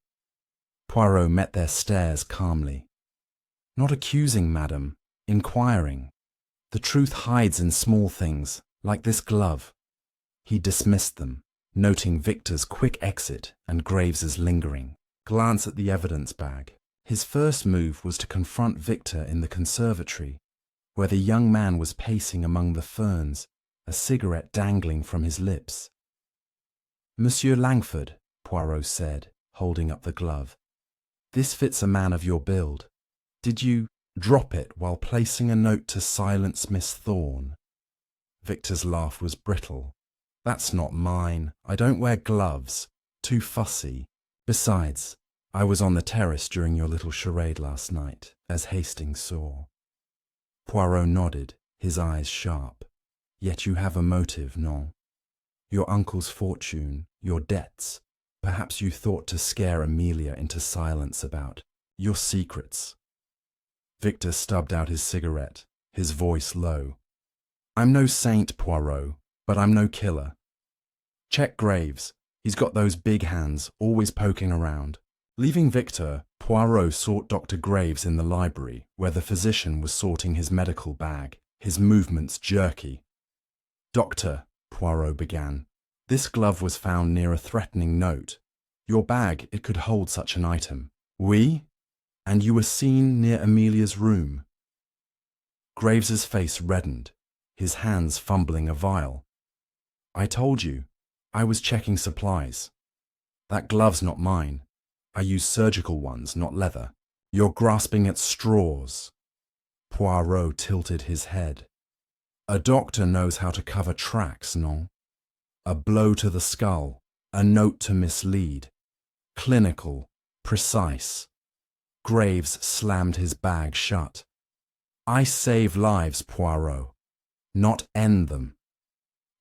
Poirot met their stares calmly. "Not accusing, madam, inquiring. The truth hides in small things, like this glove." He dismissed them, noting Victor's quick exit and Graves's lingering glance at the evidence bag. His first move was to confront Victor in the conservatory, where the young man was pacing among the ferns, a cigarette dangling from his lips. "Monsieur Langford," Poirot said, holding up the glove, "this fits a man of your build. Did you drop it while placing a note to silence Miss Thorne?" Victor's laugh was brittle. "That's not mine. I don't wear gloves. Too fussy. Besides, I was on the terrace during your little charade last night, as Hastings saw." Poirot nodded, his eyes sharp. "Yet you have a motive, non? Your uncle's fortune, your debts. Perhaps you thought to scare Amelia into silence about your secrets." Victor stubbed out his cigarette, his voice low. "I'm no saint, Poirot, but I'm no killer. Check Graves. He's got those big hands, always poking around." Leaving Victor, Poirot sought Dr. Graves in the library, where the physician was sorting his medical bag, his movements jerky. "Doctor," Poirot began, "this glove was found near a threatening note. Your bag, it could hold such an item." "Oui? And you were seen near Amelia's room?" Graves's face reddened, his hands fumbling a vial. "I told you, I was checking supplies. That glove's not mine. I use surgical ones, not leather. You're grasping at straws." Poirot tilted his head. "A doctor knows how to cover tracks, non? A blow to the skull, a note to mislead. Clinical, precise." Graves slammed his bag shut. "I save lives, Poirot, not end them."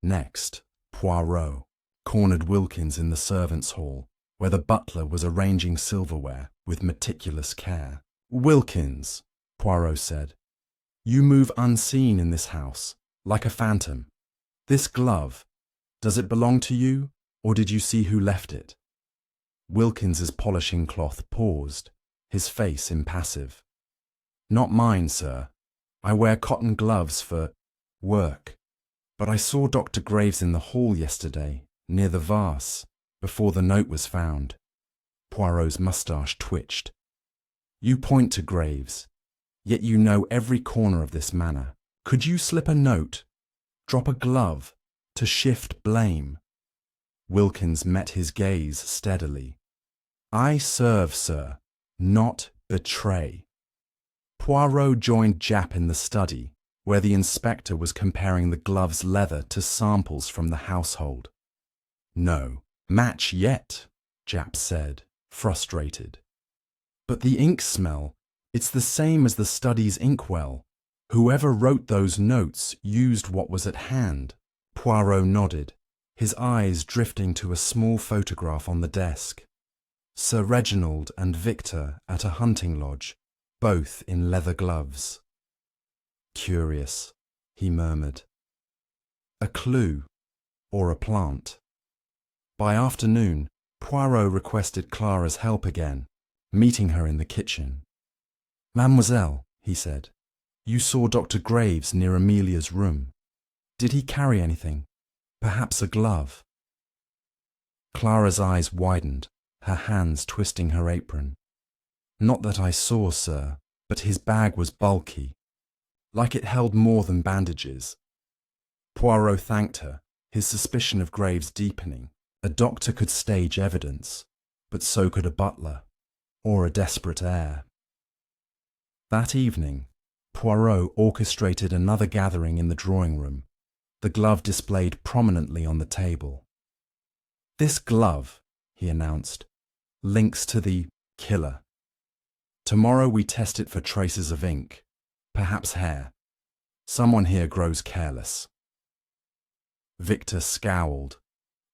Next, Poirot cornered Wilkins in the servants' hall, where the butler was arranging silverware with meticulous care. "Wilkins," Poirot said, "you move unseen in this house, like a phantom. This glove, does it belong to you, or did you see who left it?" Wilkins's polishing cloth paused, his face impassive. "Not mine, sir. I wear cotton gloves for work. But I saw Dr. Graves in the hall yesterday, near the vase, before the note was found." Poirot's moustache twitched. "You point to Graves, yet you know every corner of this manor. Could you slip a note, drop a glove, to shift blame?" Wilkins met his gaze steadily. "I serve, sir, not betray." Poirot joined Japp in the study, where the inspector was comparing the glove's leather to samples from the household. "No match yet," Japp said, frustrated. "But the ink smell, it's the same as the study's inkwell. Whoever wrote those notes used what was at hand." Poirot nodded, his eyes drifting to a small photograph on the desk. Sir Reginald and Victor at a hunting lodge, both in leather gloves. "Curious," he murmured. "A clue, or a plant." By afternoon, Poirot requested Clara's help again, meeting her in the kitchen. "Mademoiselle," he said, "you saw Dr. Graves near Amelia's room. Did he carry anything? Perhaps a glove?" Clara's eyes widened, her hands twisting her apron. "Not that I saw, sir, but his bag was bulky, like it held more than bandages." Poirot thanked her, his suspicion of Graves deepening. A doctor could stage evidence, but so could a butler, or a desperate heir. That evening, Poirot orchestrated another gathering in the drawing room, the glove displayed prominently on the table. "This glove," he announced, "links to the killer. Tomorrow we test it for traces of ink, perhaps hair. Someone here grows careless." Victor scowled.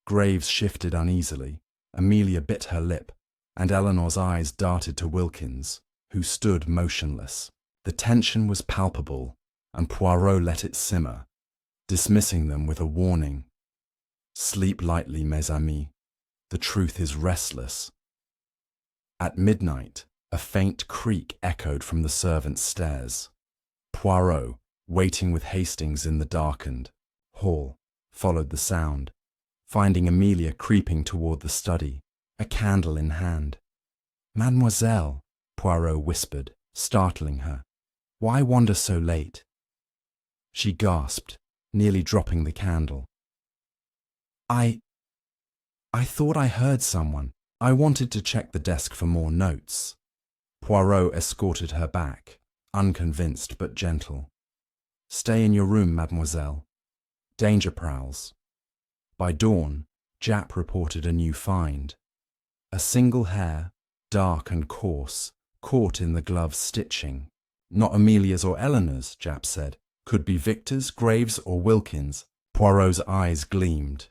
Graves shifted uneasily, Amelia bit her lip, and Eleanor's eyes darted to Wilkins, who stood motionless. The tension was palpable, and Poirot let it simmer, dismissing them with a warning. "Sleep lightly, mes amis. The truth is restless." At midnight, a faint creak echoed from the servants' stairs. Poirot, waiting with Hastings in the darkened hall, followed the sound, finding Amelia creeping toward the study, a candle in hand. "Mademoiselle," Poirot whispered, startling her, "why wander so late?" She gasped, nearly dropping the candle. I thought I heard someone. I wanted to check the desk for more notes." Poirot escorted her back, unconvinced but gentle. "Stay in your room, mademoiselle. Danger prowls." By dawn, Japp reported a new find. A single hair, dark and coarse, caught in the glove's stitching. "Not Amelia's or Eleanor's," Japp said. "Could be Victor's, Graves' or Wilkins." Poirot's eyes gleamed.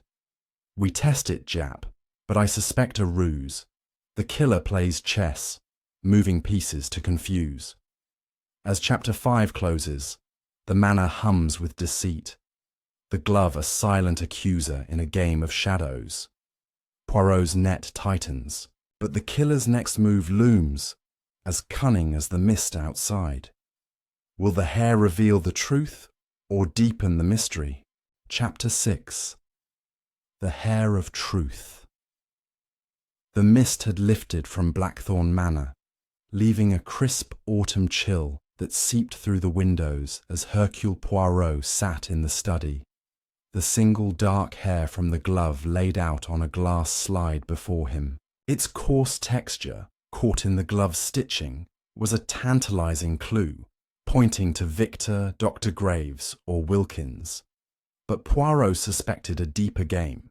"We test it, Japp, but I suspect a ruse. The killer plays chess, moving pieces to confuse. As Chapter 5 closes, the manor hums with deceit, the glove a silent accuser in a game of shadows. Poirot's net tightens, but the killer's next move looms, as cunning as the mist outside. Will the hair reveal the truth or deepen the mystery? Chapter 6. The Hair of Truth. The mist had lifted from Blackthorn Manor, leaving a crisp autumn chill that seeped through the windows as Hercule Poirot sat in the study, the single dark hair from the glove laid out on a glass slide before him. Its coarse texture, caught in the glove's stitching, was a tantalizing clue, pointing to Victor, Dr. Graves, or Wilkins. But Poirot suspected a deeper game.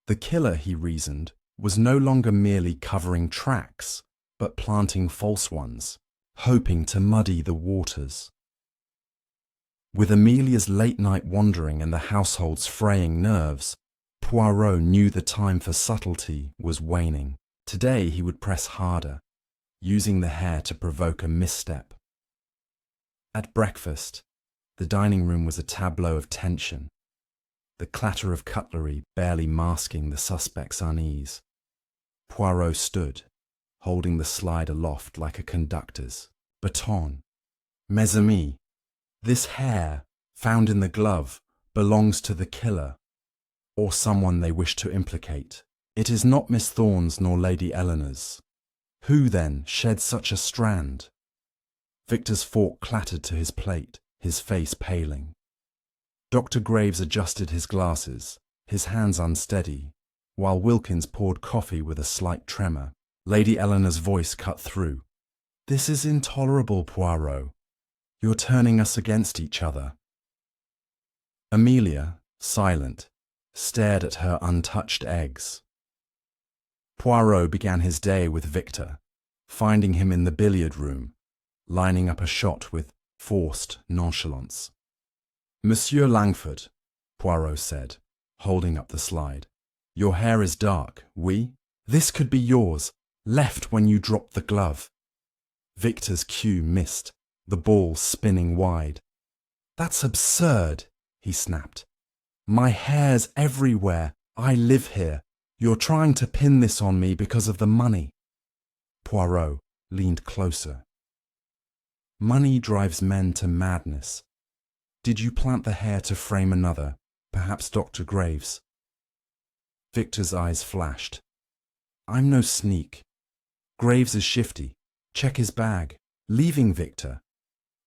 The killer, he reasoned, was no longer merely covering tracks, but planting false ones, hoping to muddy the waters. With Amelia's late-night wandering and the household's fraying nerves, Poirot knew the time for subtlety was waning. Today he would press harder, using the hair to provoke a misstep. At breakfast, the dining room was a tableau of tension, the clatter of cutlery barely masking the suspect's unease. Poirot stood, holding the slide aloft like a conductor's baton. Mes amis, this hair, found in the glove, belongs to the killer, or someone they wish to implicate. It is not Miss Thorne's nor Lady Eleanor's. Who, then, shed such a strand? Victor's fork clattered to his plate, his face paling. Dr. Graves adjusted his glasses, his hands unsteady, while Wilkins poured coffee with a slight tremor. Lady Eleanor's voice cut through. "This is intolerable, Poirot. You're turning us against each other." Amelia, silent, stared at her untouched eggs. Poirot began his day with Victor, finding him in the billiard room, lining up a shot with forced nonchalance. "Monsieur Langford," Poirot said, holding up the slide, "your hair is dark, oui? This could be yours, left when you dropped the glove." Victor's cue missed, the ball spinning wide. "That's absurd," he snapped. "My hair's everywhere. I live here. You're trying to pin this on me because of the money." Poirot leaned closer. "Money drives men to madness. Did you plant the hair to frame another, perhaps Dr. Graves?" Victor's eyes flashed. "I'm no sneak. Graves is shifty. Check his bag." Leaving Victor,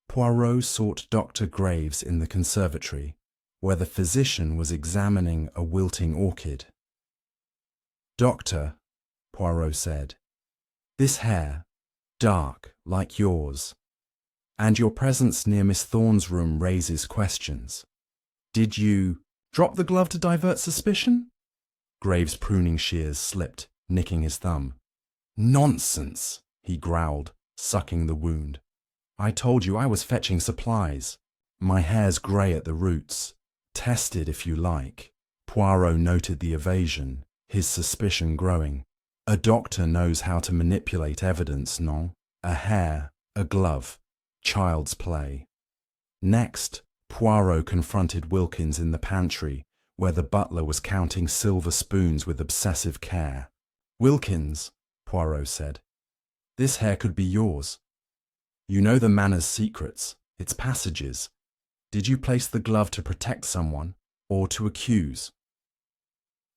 Poirot sought Dr. Graves in the conservatory, where the physician was examining a wilting orchid. "Doctor," Poirot said, "this hair, dark like yours, and your presence near Miss Thorne's room raises questions. Did you drop the glove to divert suspicion?" Graves' pruning shears slipped, nicking his thumb. "Nonsense," he growled, sucking the wound. "I told you I was fetching supplies. My hair's grey at the roots. Tested if you like." Poirot noted the evasion, his suspicion growing. A doctor knows how to manipulate evidence, non? A hair, a glove, child's play. Next, Poirot confronted Wilkins in the pantry, where the butler was counting silver spoons with obsessive care. "Wilkins," Poirot said, "this hair could be yours. You know the manor's secrets, its passages. Did you place the glove to protect someone, or to accuse?"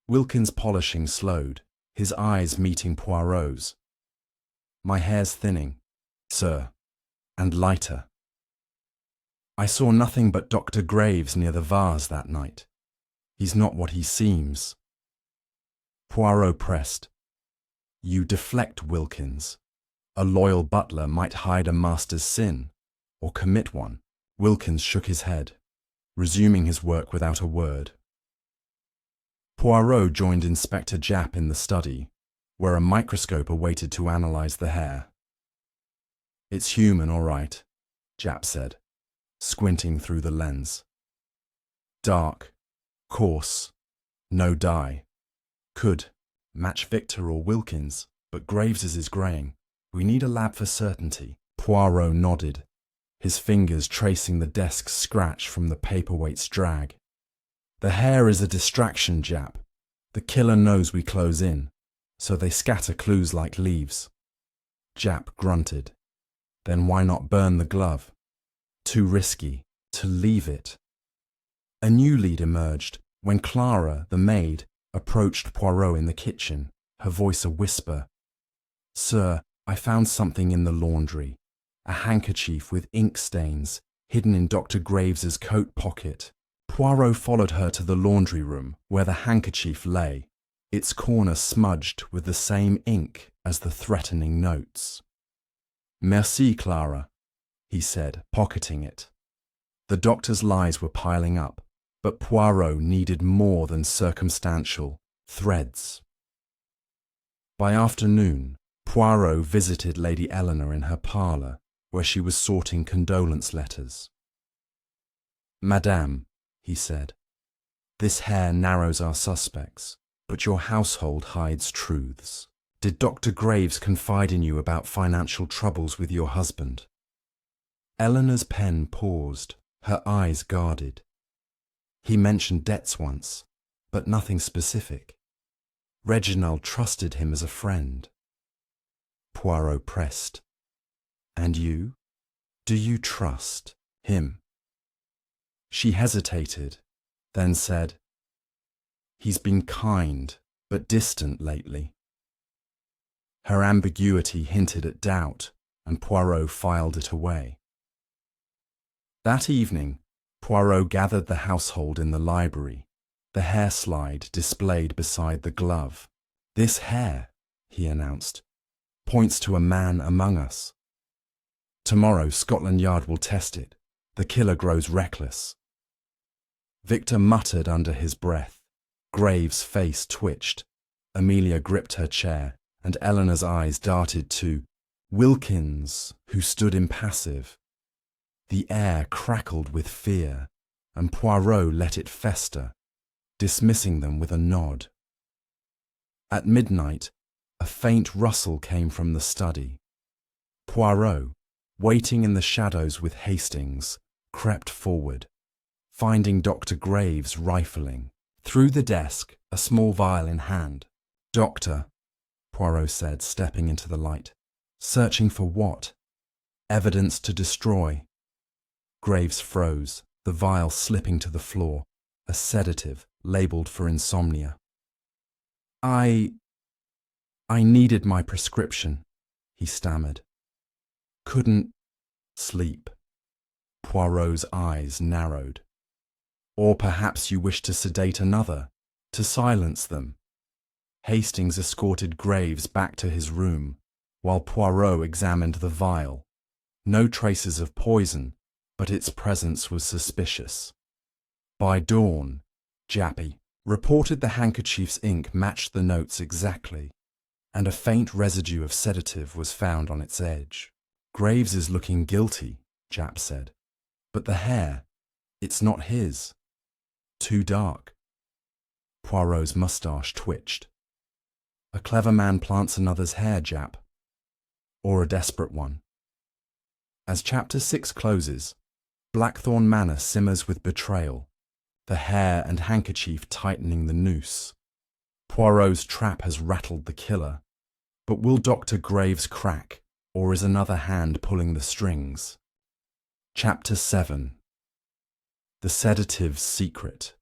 Wilkins' polishing slowed, his eyes meeting Poirot's. "My hair's thinning, sir, and lighter. I saw nothing but Dr. Graves near the vase that night. He's not what he seems." Poirot pressed. "You deflect, Wilkins. A loyal butler might hide a master's sin, or commit one." Wilkins shook his head, resuming his work without a word. Poirot joined Inspector Japp in the study, where a microscope awaited to analyze the hair. "It's human, all right," Japp said, squinting through the lens. "Dark, coarse, no dye. Could match Victor or Wilkins, but Graves's is greying. We need a lab for certainty." Poirot nodded, his fingers tracing the desk's scratch from the paperweight's drag. "The hair is a distraction, Japp. The killer knows we close in, so they scatter clues like leaves." Japp grunted. "Then why not burn the glove? Too risky. To leave it." A new lead emerged when Clara, the maid, approached Poirot in the kitchen, her voice a whisper. "Sir, I found something in the laundry. A handkerchief with ink stains, hidden in Dr. Graves's coat pocket." Poirot followed her to the laundry room, where the handkerchief lay, its corner smudged with the same ink as the threatening notes. "Merci, Clara," he said, pocketing it. The doctor's lies were piling up, but Poirot needed more than circumstantial threads. By afternoon, Poirot visited Lady Eleanor in her parlour, where she was sorting condolence letters. "Madame," he said, "this hair narrows our suspects, but your household hides truths. Did Dr. Graves confide in you about financial troubles with your husband?" Eleanor's pen paused, her eyes guarded. "He mentioned debts once, but nothing specific." Reginald trusted him as a friend. Poirot pressed. And you? Do you trust him? She hesitated, then said, He's been kind, but distant lately. Her ambiguity hinted at doubt, and Poirot filed it away. That evening, Poirot gathered the household in the library, the hair slide displayed beside the glove. This hair, he announced, points to a man among us. Tomorrow Scotland Yard will test it. The killer grows reckless. Victor muttered under his breath. Graves' face twitched. Amelia gripped her chair, and Eleanor's eyes darted to Wilkins, who stood impassive. The air crackled with fear, and Poirot let it fester, dismissing them with a nod. At midnight, a faint rustle came from the study. Poirot, waiting in the shadows with Hastings, crept forward, finding Dr. Graves rifling. Through the desk, a small vial in hand. Doctor, Poirot said, stepping into the light. Searching for what? Evidence to destroy. Graves froze, the vial slipping to the floor, a sedative labelled for insomnia. I needed my prescription, he stammered. Couldn't sleep. Poirot's eyes narrowed. Or perhaps you wish to sedate another, to silence them. Hastings escorted Graves back to his room, while Poirot examined the vial. No traces of poison, but its presence was suspicious. By dawn, Jappy reported the handkerchief's ink matched the notes exactly, and a faint residue of sedative was found on its edge. Graves is looking guilty, Japp said. But the hair, it's not his. Too dark. Poirot's moustache twitched. A clever man plants another's hair, Japp. Or a desperate one. As Chapter 6 closes, Blackthorn Manor simmers with betrayal, the hair and handkerchief tightening the noose. Poirot's trap has rattled the killer, but will Dr. Graves crack, or is another hand pulling the strings? Chapter 7. The Sedative's Secret.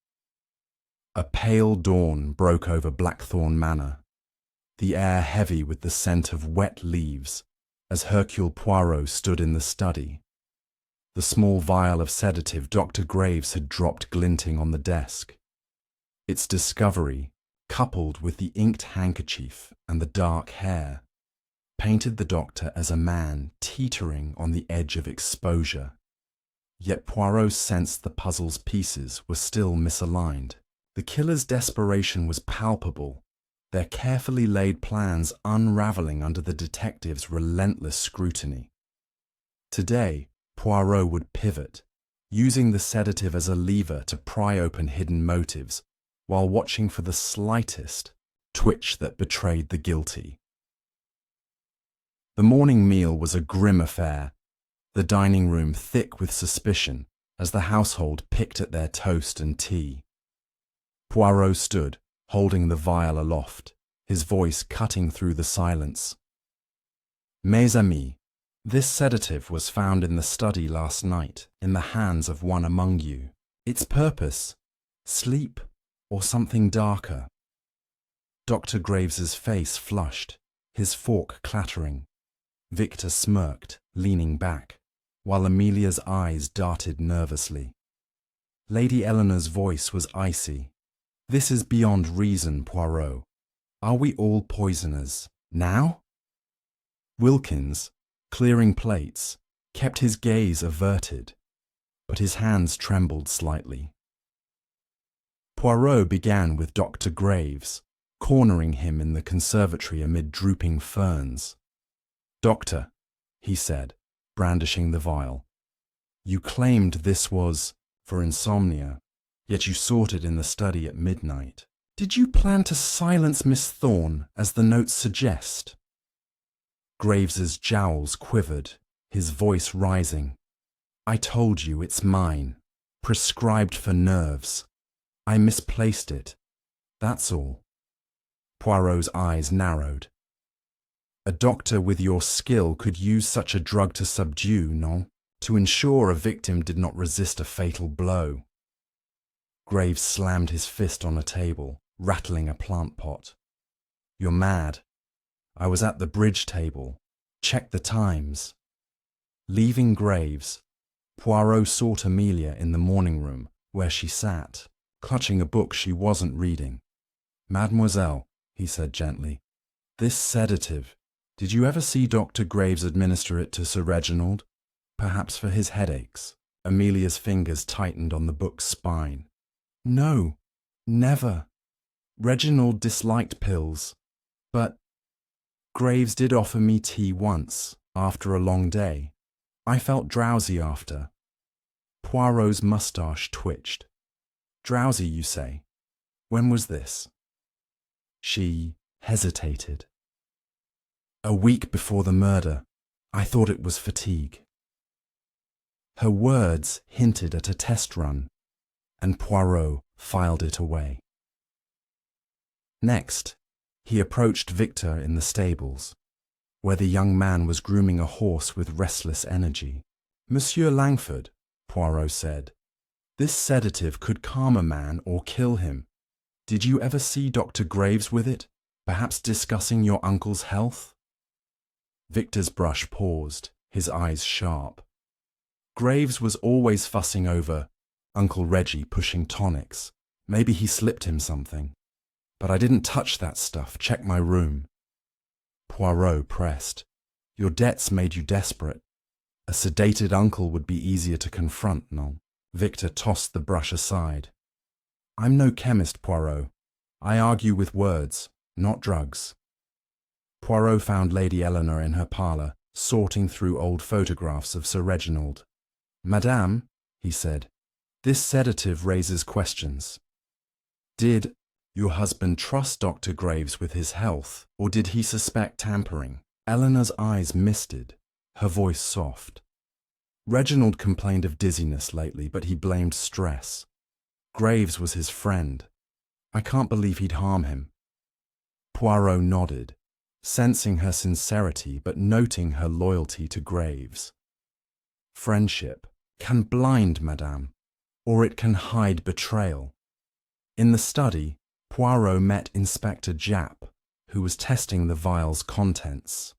A pale dawn broke over Blackthorn Manor, the air heavy with the scent of wet leaves, as Hercule Poirot stood in the study. The small vial of sedative Dr. Graves had dropped glinting on the desk. Its discovery, coupled with the inked handkerchief and the dark hair, painted the doctor as a man teetering on the edge of exposure. Yet Poirot sensed the puzzle's pieces were still misaligned. The killer's desperation was palpable, their carefully laid plans unravelling under the detective's relentless scrutiny. Today, Poirot would pivot, using the sedative as a lever to pry open hidden motives, while watching for the slightest twitch that betrayed the guilty. The morning meal was a grim affair, the dining room thick with suspicion as the household picked at their toast and tea. Poirot stood, holding the vial aloft, his voice cutting through the silence. Mes amis, this sedative was found in the study last night, in the hands of one among you. Its purpose? Sleep, or something darker? Dr. Graves's face flushed, his fork clattering. Victor smirked, leaning back, while Amelia's eyes darted nervously. Lady Eleanor's voice was icy. This is beyond reason, Poirot. Are we all poisoners, now? Wilkins, clearing plates, kept his gaze averted, but his hands trembled slightly. Poirot began with Dr. Graves, cornering him in the conservatory amid drooping ferns. Doctor, he said, brandishing the vial, you claimed this was for insomnia, yet you sought it in the study at midnight. Did you plan to silence Miss Thorne, as the notes suggest? Graves's jowls quivered, his voice rising. I told you it's mine, prescribed for nerves. I misplaced it, that's all. Poirot's eyes narrowed. A doctor with your skill could use such a drug to subdue, non? To ensure a victim did not resist a fatal blow. Graves slammed his fist on a table, rattling a plant pot. You're mad. I was at the bridge table. Check the times. Leaving Graves, Poirot sought Amelia in the morning room, where she sat, clutching a book she wasn't reading. Mademoiselle, he said gently, this sedative, did you ever see Dr. Graves administer it to Sir Reginald? Perhaps for his headaches. Amelia's fingers tightened on the book's spine. No, never. Reginald disliked pills, but Graves did offer me tea once, after a long day. I felt drowsy after. Poirot's moustache twitched. Drowsy, you say? When was this? She hesitated. A week before the murder. I thought it was fatigue. Her words hinted at a test run, and Poirot filed it away. Next, he approached Victor in the stables, where the young man was grooming a horse with restless energy. Monsieur Langford, Poirot said, this sedative could calm a man or kill him. Did you ever see Dr. Graves with it, perhaps discussing your uncle's health? Victor's brush paused, his eyes sharp. Graves was always fussing over Uncle Reggie pushing tonics. Maybe he slipped him something. But I didn't touch that stuff. Check my room. Poirot pressed. Your debts made you desperate. A sedated uncle would be easier to confront, non? Victor tossed the brush aside. I'm no chemist, Poirot. I argue with words, not drugs. Poirot found Lady Eleanor in her parlour, sorting through old photographs of Sir Reginald. Madame, he said, this sedative raises questions. Did your husband trust Dr. Graves with his health, or did he suspect tampering? Eleanor's eyes misted, her voice soft. Reginald complained of dizziness lately, but he blamed stress. Graves was his friend. I can't believe he'd harm him. Poirot nodded, sensing her sincerity but noting her loyalty to Graves. Friendship can blind, madame, or it can hide betrayal. In the study, Poirot met Inspector Japp, who was testing the vial's contents.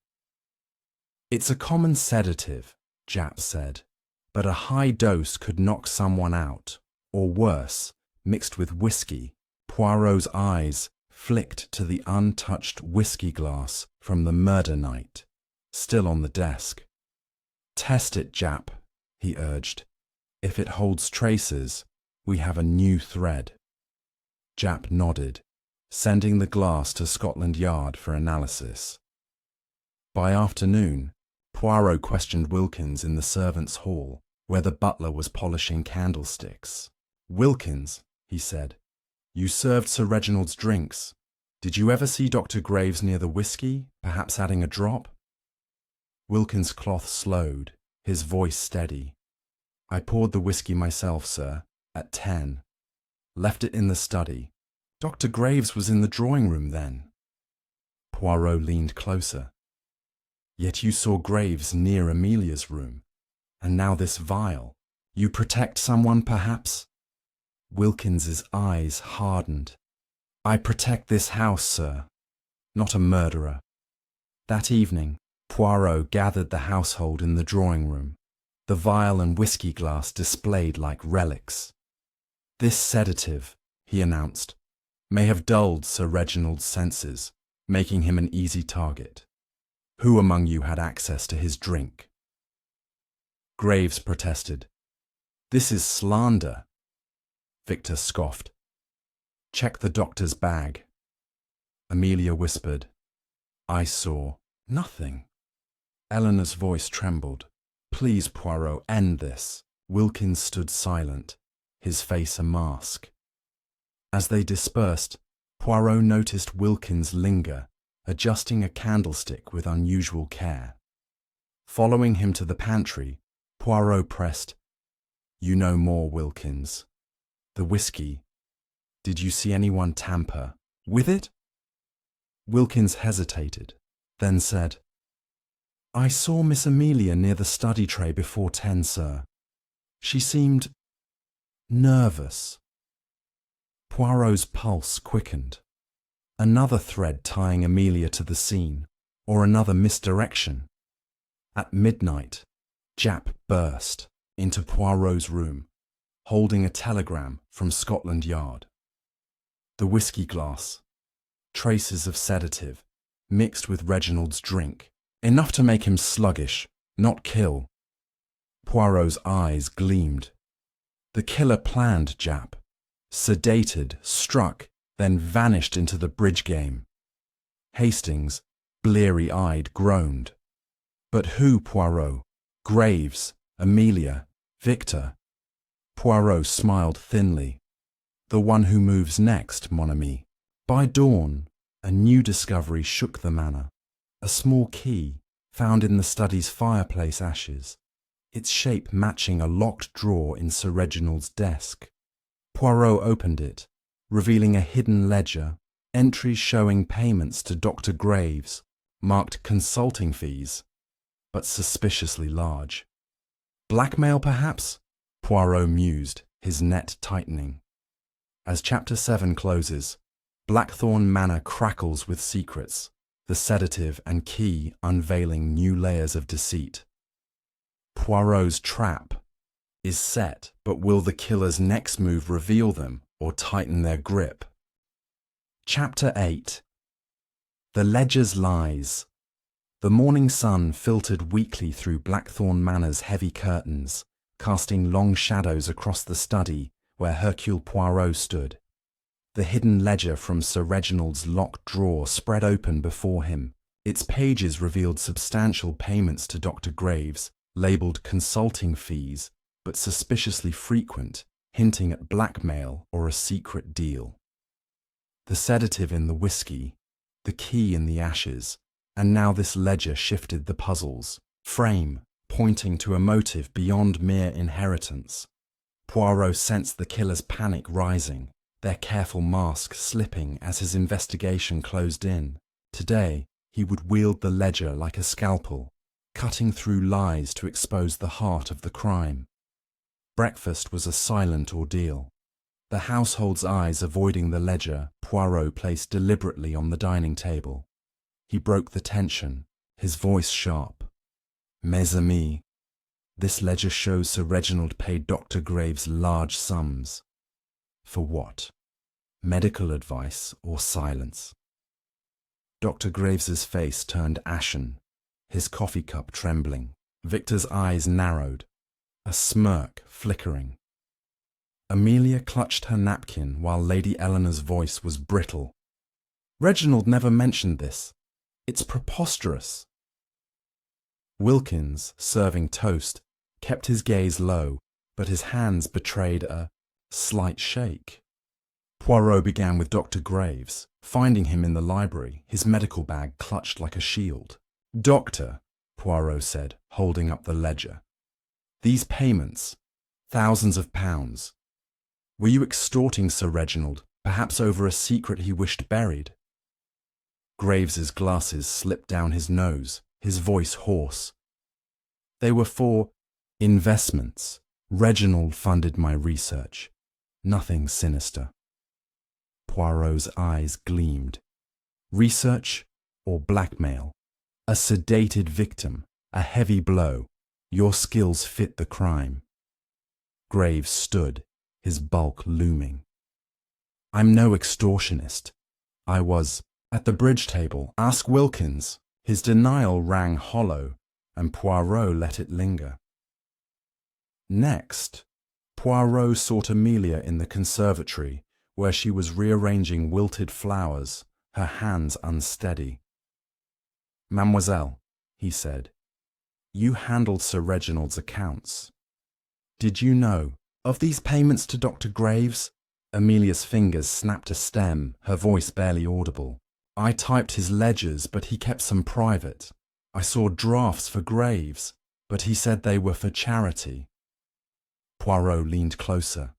It's a common sedative, Japp said, but a high dose could knock someone out, or worse, mixed with whiskey. Poirot's eyes flicked to the untouched whiskey glass from the murder night, still on the desk. Test it, Japp, he urged. If it holds traces, we have a new thread. Japp nodded, sending the glass to Scotland Yard for analysis. By afternoon, Poirot questioned Wilkins in the servants' hall, where the butler was polishing candlesticks. Wilkins, he said, you served Sir Reginald's drinks. Did you ever see Dr. Graves near the whiskey, perhaps adding a drop? Wilkins' cloth slowed, his voice steady. I poured the whiskey myself, sir, at 10. Left it in the study. Dr. Graves was in the drawing room then. Poirot leaned closer. Yet you saw Graves near Amelia's room. And now this vial. You protect someone, perhaps? Wilkins's eyes hardened. I protect this house, sir, not a murderer. That evening, Poirot gathered the household in the drawing room, the vial and whiskey glass displayed like relics. This sedative, he announced, may have dulled Sir Reginald's senses, making him an easy target. Who among you had access to his drink? Graves protested. This is slander. Victor scoffed. Check the doctor's bag. Amelia whispered. I saw nothing. Eleanor's voice trembled. Please, Poirot, end this. Wilkins stood silent, his face a mask. As they dispersed, Poirot noticed Wilkins linger, adjusting a candlestick with unusual care. Following him to the pantry, Poirot pressed, You know more, Wilkins. The whiskey. Did you see anyone tamper with it? Wilkins hesitated, then said, "I saw Miss Amelia near the study tray before 10, sir. She seemed nervous." Poirot's pulse quickened. Another thread tying Amelia to the scene, or another misdirection. At midnight, Japp burst into Poirot's room, holding a telegram from Scotland Yard. The whiskey glass, traces of sedative, mixed with Reginald's drink, enough to make him sluggish, not kill. Poirot's eyes gleamed. The killer planned Japp, sedated, struck, then vanished into the bridge game. Hastings, bleary-eyed, groaned. But who, Poirot? Graves, Amelia, Victor? Poirot smiled thinly. The one who moves next, mon ami. By dawn, a new discovery shook the manor. A small key, found in the study's fireplace ashes, its shape matching a locked drawer in Sir Reginald's desk. Poirot opened it, revealing a hidden ledger, entries showing payments to Dr. Graves, marked consulting fees, but suspiciously large. Blackmail, perhaps? Poirot mused, his net tightening. As Chapter 7 closes, Blackthorn Manor crackles with secrets, the sedative and key unveiling new layers of deceit. Poirot's trap is set, but will the killer's next move reveal them or tighten their grip? Chapter 8. The Ledger's Lies. The morning sun filtered weakly through Blackthorn Manor's heavy curtains, casting long shadows across the study where Hercule Poirot stood. The hidden ledger from Sir Reginald's locked drawer spread open before him. Its pages revealed substantial payments to Dr. Graves, labelled consulting fees, but suspiciously frequent, hinting at blackmail or a secret deal. The sedative in the whiskey, the key in the ashes, and now this ledger shifted the puzzles, frame pointing to a motive beyond mere inheritance. Poirot sensed the killer's panic rising, their careful mask slipping as his investigation closed in. Today, he would wield the ledger like a scalpel, cutting through lies to expose the heart of the crime. Breakfast was a silent ordeal. The household's eyes avoiding the ledger Poirot placed deliberately on the dining table. He broke the tension, his voice sharp. "Mes amis, this ledger shows Sir Reginald paid Dr. Graves large sums. For what? Medical advice or silence?" Dr. Graves's face turned ashen, his coffee cup trembling. Victor's eyes narrowed, a smirk flickering. Amelia clutched her napkin while Lady Eleanor's voice was brittle. "Reginald never mentioned this. It's preposterous." Wilkins, serving toast, kept his gaze low, but his hands betrayed a slight shake. Poirot began with Dr. Graves, finding him in the library, his medical bag clutched like a shield. "Doctor," Poirot said, holding up the ledger, "these payments, thousands of pounds, were you extorting Sir Reginald, perhaps over a secret he wished buried?" Graves's glasses slipped down his nose, his voice hoarse. "They were for investments. Reginald funded my research. Nothing sinister." Poirot's eyes gleamed. "Research or blackmail? A sedated victim, a heavy blow. Your skills fit the crime." Graves stood, his bulk looming. "I'm no extortionist. I was at the bridge table. Ask Wilkins." His denial rang hollow, and Poirot let it linger. Next, Poirot sought Amelia in the conservatory, where she was rearranging wilted flowers, her hands unsteady. "Mademoiselle," he said, "you handled Sir Reginald's accounts. Did you know of these payments to Dr. Graves?" Amelia's fingers snapped a stem, her voice barely audible. "I typed his ledgers, but he kept some private. I saw drafts for Graves, but he said they were for charity." Poirot leaned closer.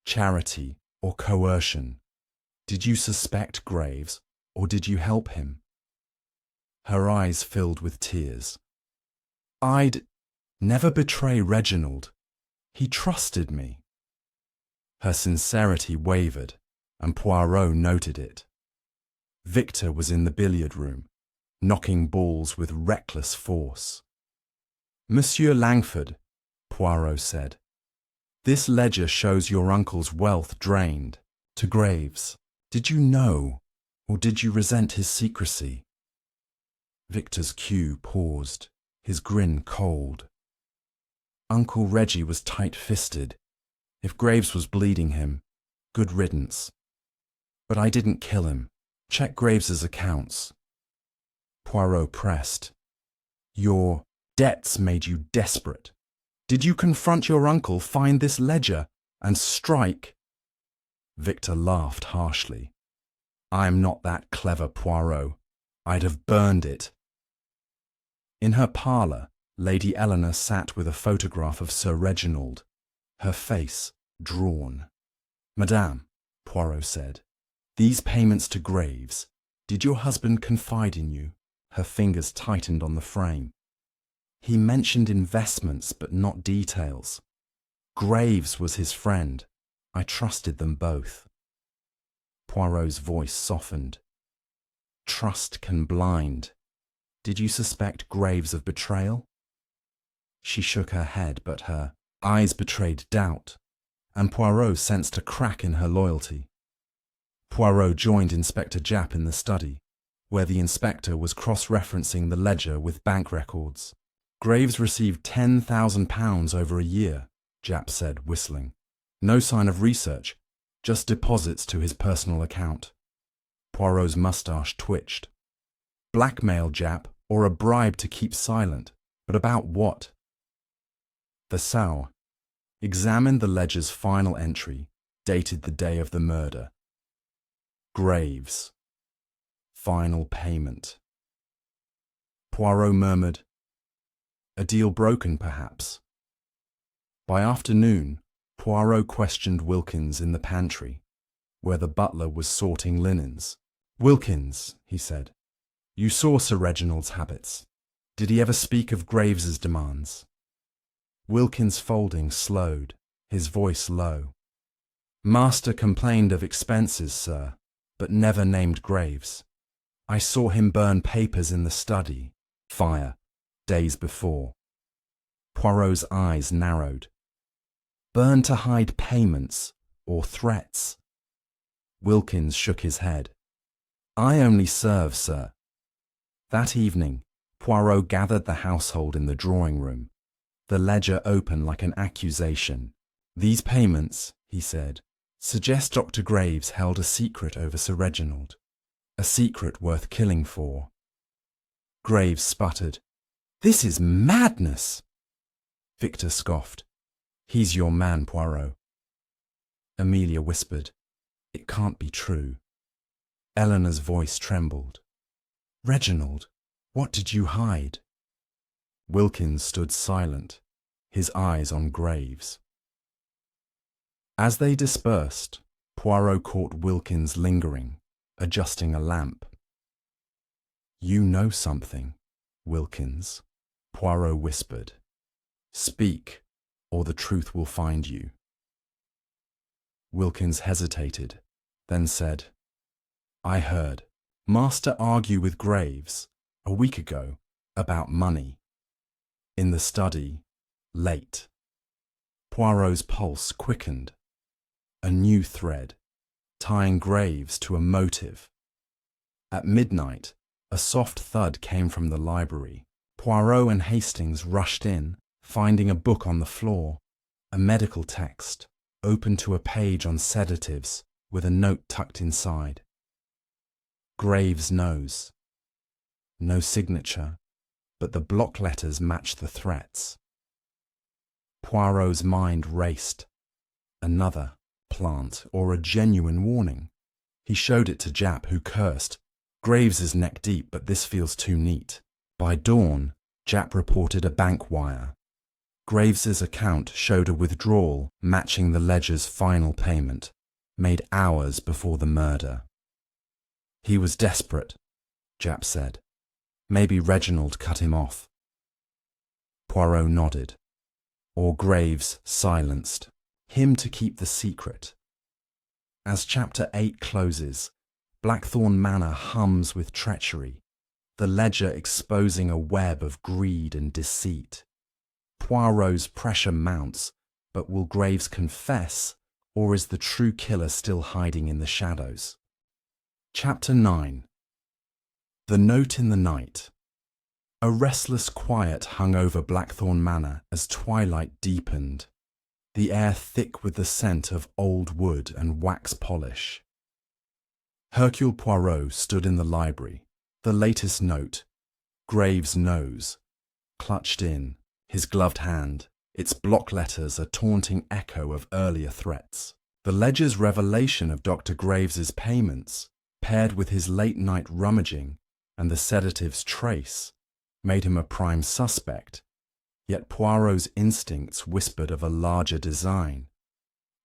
"Charity or coercion? Did you suspect Graves, or did you help him? Her eyes filled with tears. I'd never betray Reginald. He trusted me. Her sincerity wavered, and Poirot noted it. Victor was in the billiard room, knocking balls with reckless force. Monsieur Langford, Poirot said, this ledger shows your uncle's wealth drained to Graves. Did you know, or did you resent his secrecy? Victor's cue paused, his grin cold. Uncle Reggie was tight-fisted. If Graves was bleeding him, good riddance. But I didn't kill him. Check Graves's accounts. Poirot pressed. Your debts made you desperate. Did you confront your uncle, find this ledger, and strike? Victor laughed harshly. I'm not that clever, Poirot. I'd have burned it. In her parlour, Lady Eleanor sat with a photograph of Sir Reginald, her face drawn. Madame, Poirot said, these payments to Graves, did your husband confide in you? Her fingers tightened on the frame. He mentioned investments, but not details. Graves was his friend. I trusted them both. Poirot's voice softened. Trust can blind. Did you suspect Graves of betrayal? She shook her head, but her eyes betrayed doubt, and Poirot sensed a crack in her loyalty. Poirot joined Inspector Japp in the study, where the inspector was cross-referencing the ledger with bank records. Graves received £10,000 over a year, Japp said, whistling. No sign of research, just deposits to his personal account. Poirot's moustache twitched. Blackmail, Japp, or a bribe to keep silent, but about what? The Sow examined the ledger's final entry, dated the day of the murder. Graves. Final payment. Poirot murmured, a deal broken, perhaps. By afternoon, Poirot questioned Wilkins in the pantry, where the butler was sorting linens. Wilkins, he said, you saw Sir Reginald's habits. Did he ever speak of Graves's demands? Wilkins' folding slowed, his voice low. Master complained of expenses, sir, but never named Graves. I saw him burn papers in the study, fire, days before. Poirot's eyes narrowed. Burn to hide payments or threats? Wilkins shook his head. I only serve, sir. That evening, Poirot gathered the household in the drawing room, the ledger open like an accusation. These payments, he said, suggest Dr. Graves held a secret over Sir Reginald, a secret worth killing for. Graves sputtered. This is madness! Victor scoffed. He's your man, Poirot. Amelia whispered. It can't be true. Eleanor's voice trembled. Reginald, what did you hide? Wilkins stood silent, his eyes on Graves. As they dispersed, Poirot caught Wilkins lingering, adjusting a lamp. You know something, Wilkins, Poirot whispered. Speak, or the truth will find you. Wilkins hesitated, then said, I heard Master argue with Graves a week ago about money. In the study, late. Poirot's pulse quickened. A new thread, tying Graves to a motive. At midnight, a soft thud came from the library. Poirot and Hastings rushed in, finding a book on the floor, a medical text, open to a page on sedatives, with a note tucked inside. Graves' nose. No signature, but the block letters matched the threats. Poirot's mind raced. Another plant or a genuine warning. He showed it to Japp, who cursed. Graves is neck deep, but this feels too neat. By dawn, Japp reported a bank wire. Graves's account showed a withdrawal matching the ledger's final payment, made hours before the murder. He was desperate, Japp said. Maybe Reginald cut him off. Poirot nodded. Or Graves silenced him to keep the secret. As Chapter 8 closes, Blackthorn Manor hums with treachery, the ledger exposing a web of greed and deceit. Poirot's pressure mounts, but will Graves confess, or is the true killer still hiding in the shadows? Chapter 9. The Note in the Night. A restless quiet hung over Blackthorn Manor as twilight deepened, the air thick with the scent of old wood and wax polish. Hercule Poirot stood in the library, the latest note, Graves' nose, clutched in, his gloved hand, its block letters a taunting echo of earlier threats. The ledger's revelation of Dr. Graves's payments, paired with his late-night rummaging and the sedative's trace, made him a prime suspect, yet Poirot's instincts whispered of a larger design.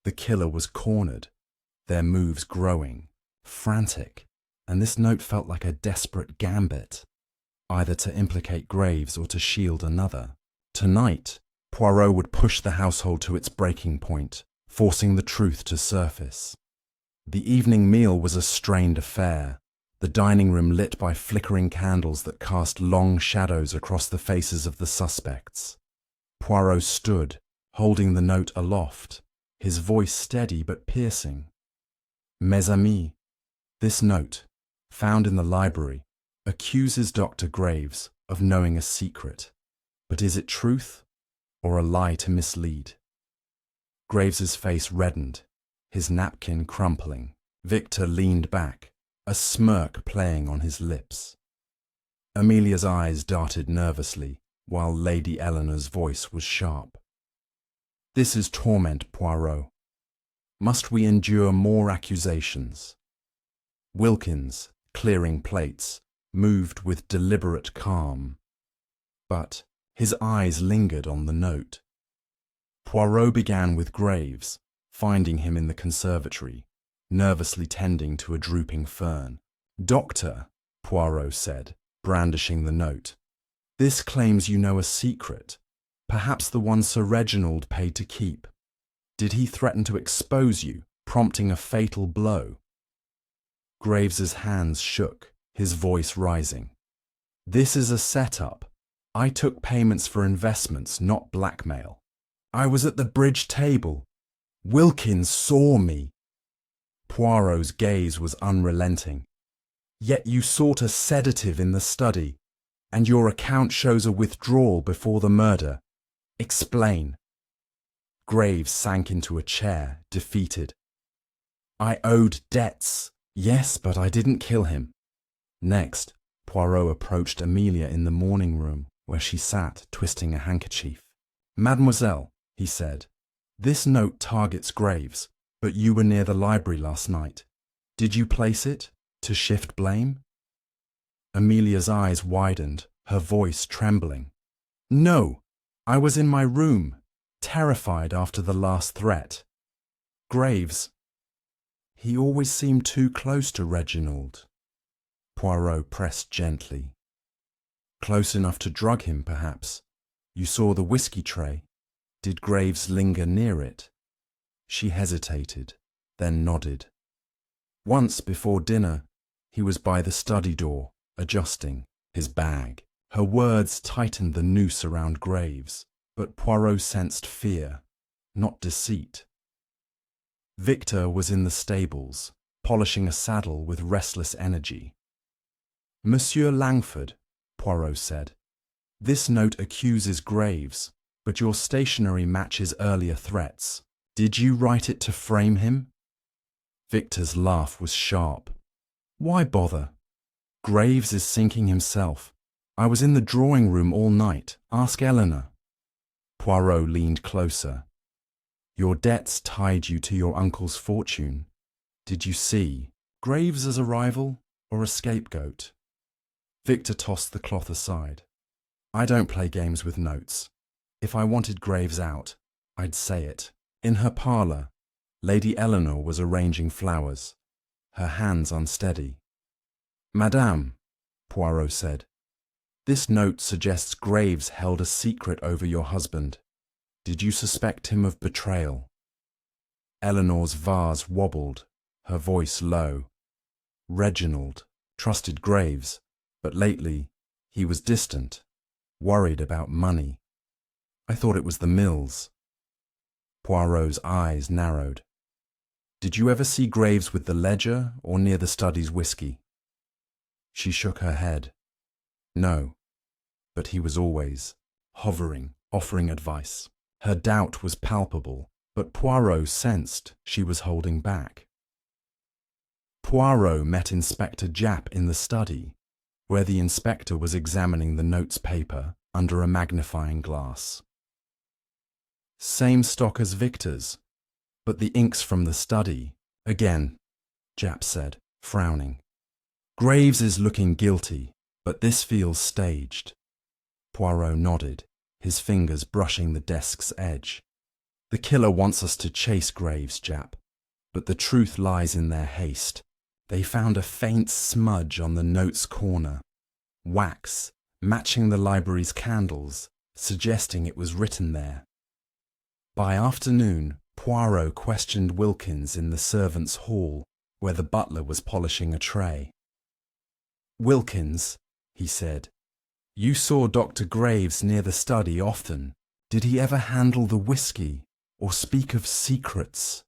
The killer was cornered, their moves growing, frantic, and this note felt like a desperate gambit, either to implicate Graves or to shield another. Tonight, Poirot would push the household to its breaking point, forcing the truth to surface. The evening meal was a strained affair, the dining room lit by flickering candles that cast long shadows across the faces of the suspects. Poirot stood, holding the note aloft, his voice steady but piercing. Mes amis, this note, found in the library, accuses Dr. Graves of knowing a secret. But is it truth, or a lie to mislead? Graves's face reddened, his napkin crumpling. Victor leaned back, a smirk playing on his lips. Amelia's eyes darted nervously, while Lady Eleanor's voice was sharp. This is torment, Poirot. Must we endure more accusations? Wilkins, clearing plates, moved with deliberate calm. But his eyes lingered on the note. Poirot began with Graves, finding him in the conservatory, nervously tending to a drooping fern. Doctor, Poirot said, brandishing the note, this claims you know a secret, perhaps the one Sir Reginald paid to keep. Did he threaten to expose you, prompting a fatal blow? Graves's hands shook, his voice rising. This is a setup. I took payments for investments, not blackmail. I was at the bridge table. Wilkins saw me. Poirot's gaze was unrelenting. Yet you sought a sedative in the study, and your account shows a withdrawal before the murder. Explain. Graves sank into a chair, defeated. I owed debts. Yes, but I didn't kill him. Next, Poirot approached Amelia in the morning room, where she sat twisting a handkerchief. Mademoiselle, he said, this note targets Graves, but you were near the library last night. Did you place it to shift blame? Amelia's eyes widened, her voice trembling. No, I was in my room, terrified after the last threat. Graves, he always seemed too close to Reginald. Poirot pressed gently. Close enough to drug him, perhaps. You saw the whiskey tray. Did Graves linger near it? She hesitated, then nodded. Once before dinner, he was by the study door, adjusting his bag. Her words tightened the noose around Graves, but Poirot sensed fear, not deceit. Victor was in the stables, polishing a saddle with restless energy. Monsieur Langford, Poirot said, this note accuses Graves, but your stationery matches earlier threats. Did you write it to frame him? Victor's laugh was sharp. Why bother? Graves is sinking himself. I was in the drawing room all night. Ask Eleanor. Poirot leaned closer. Your debts tied you to your uncle's fortune. Did you see Graves as a rival or a scapegoat? Victor tossed the cloth aside. I don't play games with notes. If I wanted Graves out, I'd say it. In her parlour, Lady Eleanor was arranging flowers, her hands unsteady. Madame, Poirot said, this note suggests Graves held a secret over your husband. Did you suspect him of betrayal? Eleanor's vase wobbled, her voice low. Reginald trusted Graves, but lately he was distant, worried about money. I thought it was the mills. Poirot's eyes narrowed. Did you ever see Graves with the ledger or near the study's whiskey? She shook her head. No, but he was always hovering, offering advice. Her doubt was palpable, but Poirot sensed she was holding back. Poirot met Inspector Japp in the study, where the inspector was examining the notes paper under a magnifying glass. Same stock as Victor's, but the ink's from the study. Again, Japp said, frowning. Graves is looking guilty, but this feels staged. Poirot nodded, his fingers brushing the desk's edge. The killer wants us to chase Graves, Japp, but the truth lies in their haste. They found a faint smudge on the note's corner, wax, matching the library's candles, suggesting it was written there. By afternoon, Poirot questioned Wilkins in the servants' hall, where the butler was polishing a tray. Wilkins, he said, you saw Dr. Graves near the study often. Did he ever handle the whiskey or speak of secrets?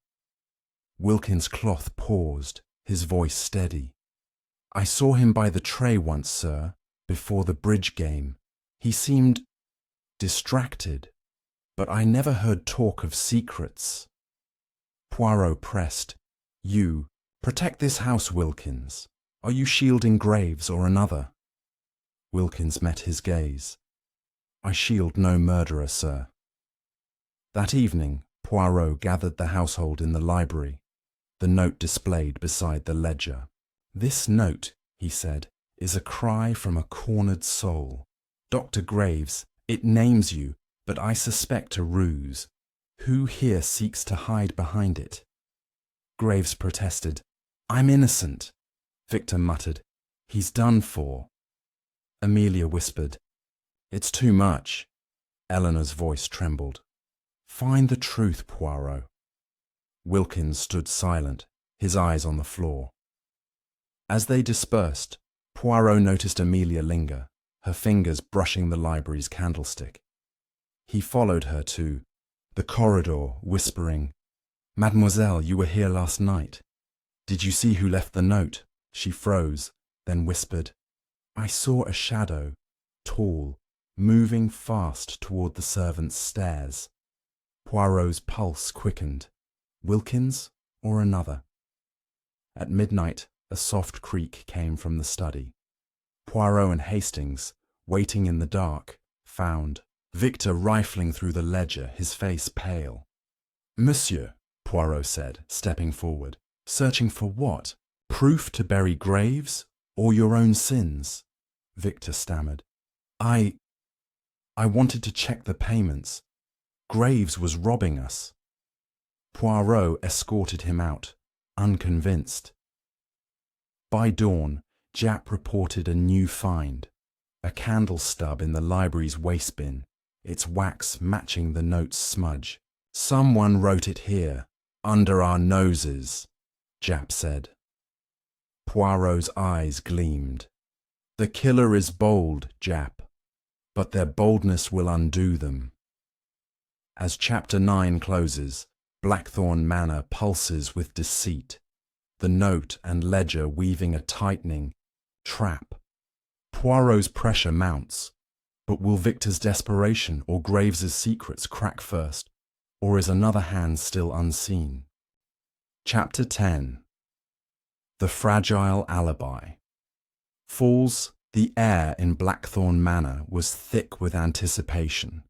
Wilkins' cloth paused, his voice steady. I saw him by the tray once, sir, before the bridge game. He seemed distracted, but I never heard talk of secrets. Poirot pressed. You, protect this house, Wilkins. Are you shielding Graves or another? Wilkins met his gaze. I shield no murderer, sir. That evening, Poirot gathered the household in the library, the note displayed beside the ledger. This note, he said, is a cry from a cornered soul. Dr. Graves, it names you, but I suspect a ruse. Who here seeks to hide behind it? Graves protested. I'm innocent. Victor muttered. He's done for. Amelia whispered. It's too much. Eleanor's voice trembled. Find the truth, Poirot. Wilkins stood silent, his eyes on the floor. As they dispersed, Poirot noticed Amelia linger, her fingers brushing the library's candlestick. He followed her to the corridor, whispering, Mademoiselle, you were here last night. Did you see who left the note? She froze, then whispered, I saw a shadow, tall, moving fast toward the servants' stairs. Poirot's pulse quickened. Wilkins or another? At midnight, a soft creak came from the study. Poirot and Hastings, waiting in the dark, found Victor rifling through the ledger, his face pale. Monsieur, Poirot said, stepping forward. Searching for what? Proof to bury Graves? Or your own sins? Victor stammered. I wanted to check the payments. Graves was robbing us. Poirot escorted him out, unconvinced. By dawn, Japp reported a new find, a candle stub in the library's waste bin, its wax matching the note's smudge. Someone wrote it here, under our noses, Japp said. Poirot's eyes gleamed. The killer is bold, Japp, but their boldness will undo them. As Chapter 9 closes, Blackthorn Manor pulses with deceit, the note and ledger weaving a tightening trap. Poirot's pressure mounts, but will Victor's desperation or Graves's secrets crack first, or is another hand still unseen? Chapter 10. The Fragile Alibi. Falls, the air in Blackthorn Manor was thick with anticipation.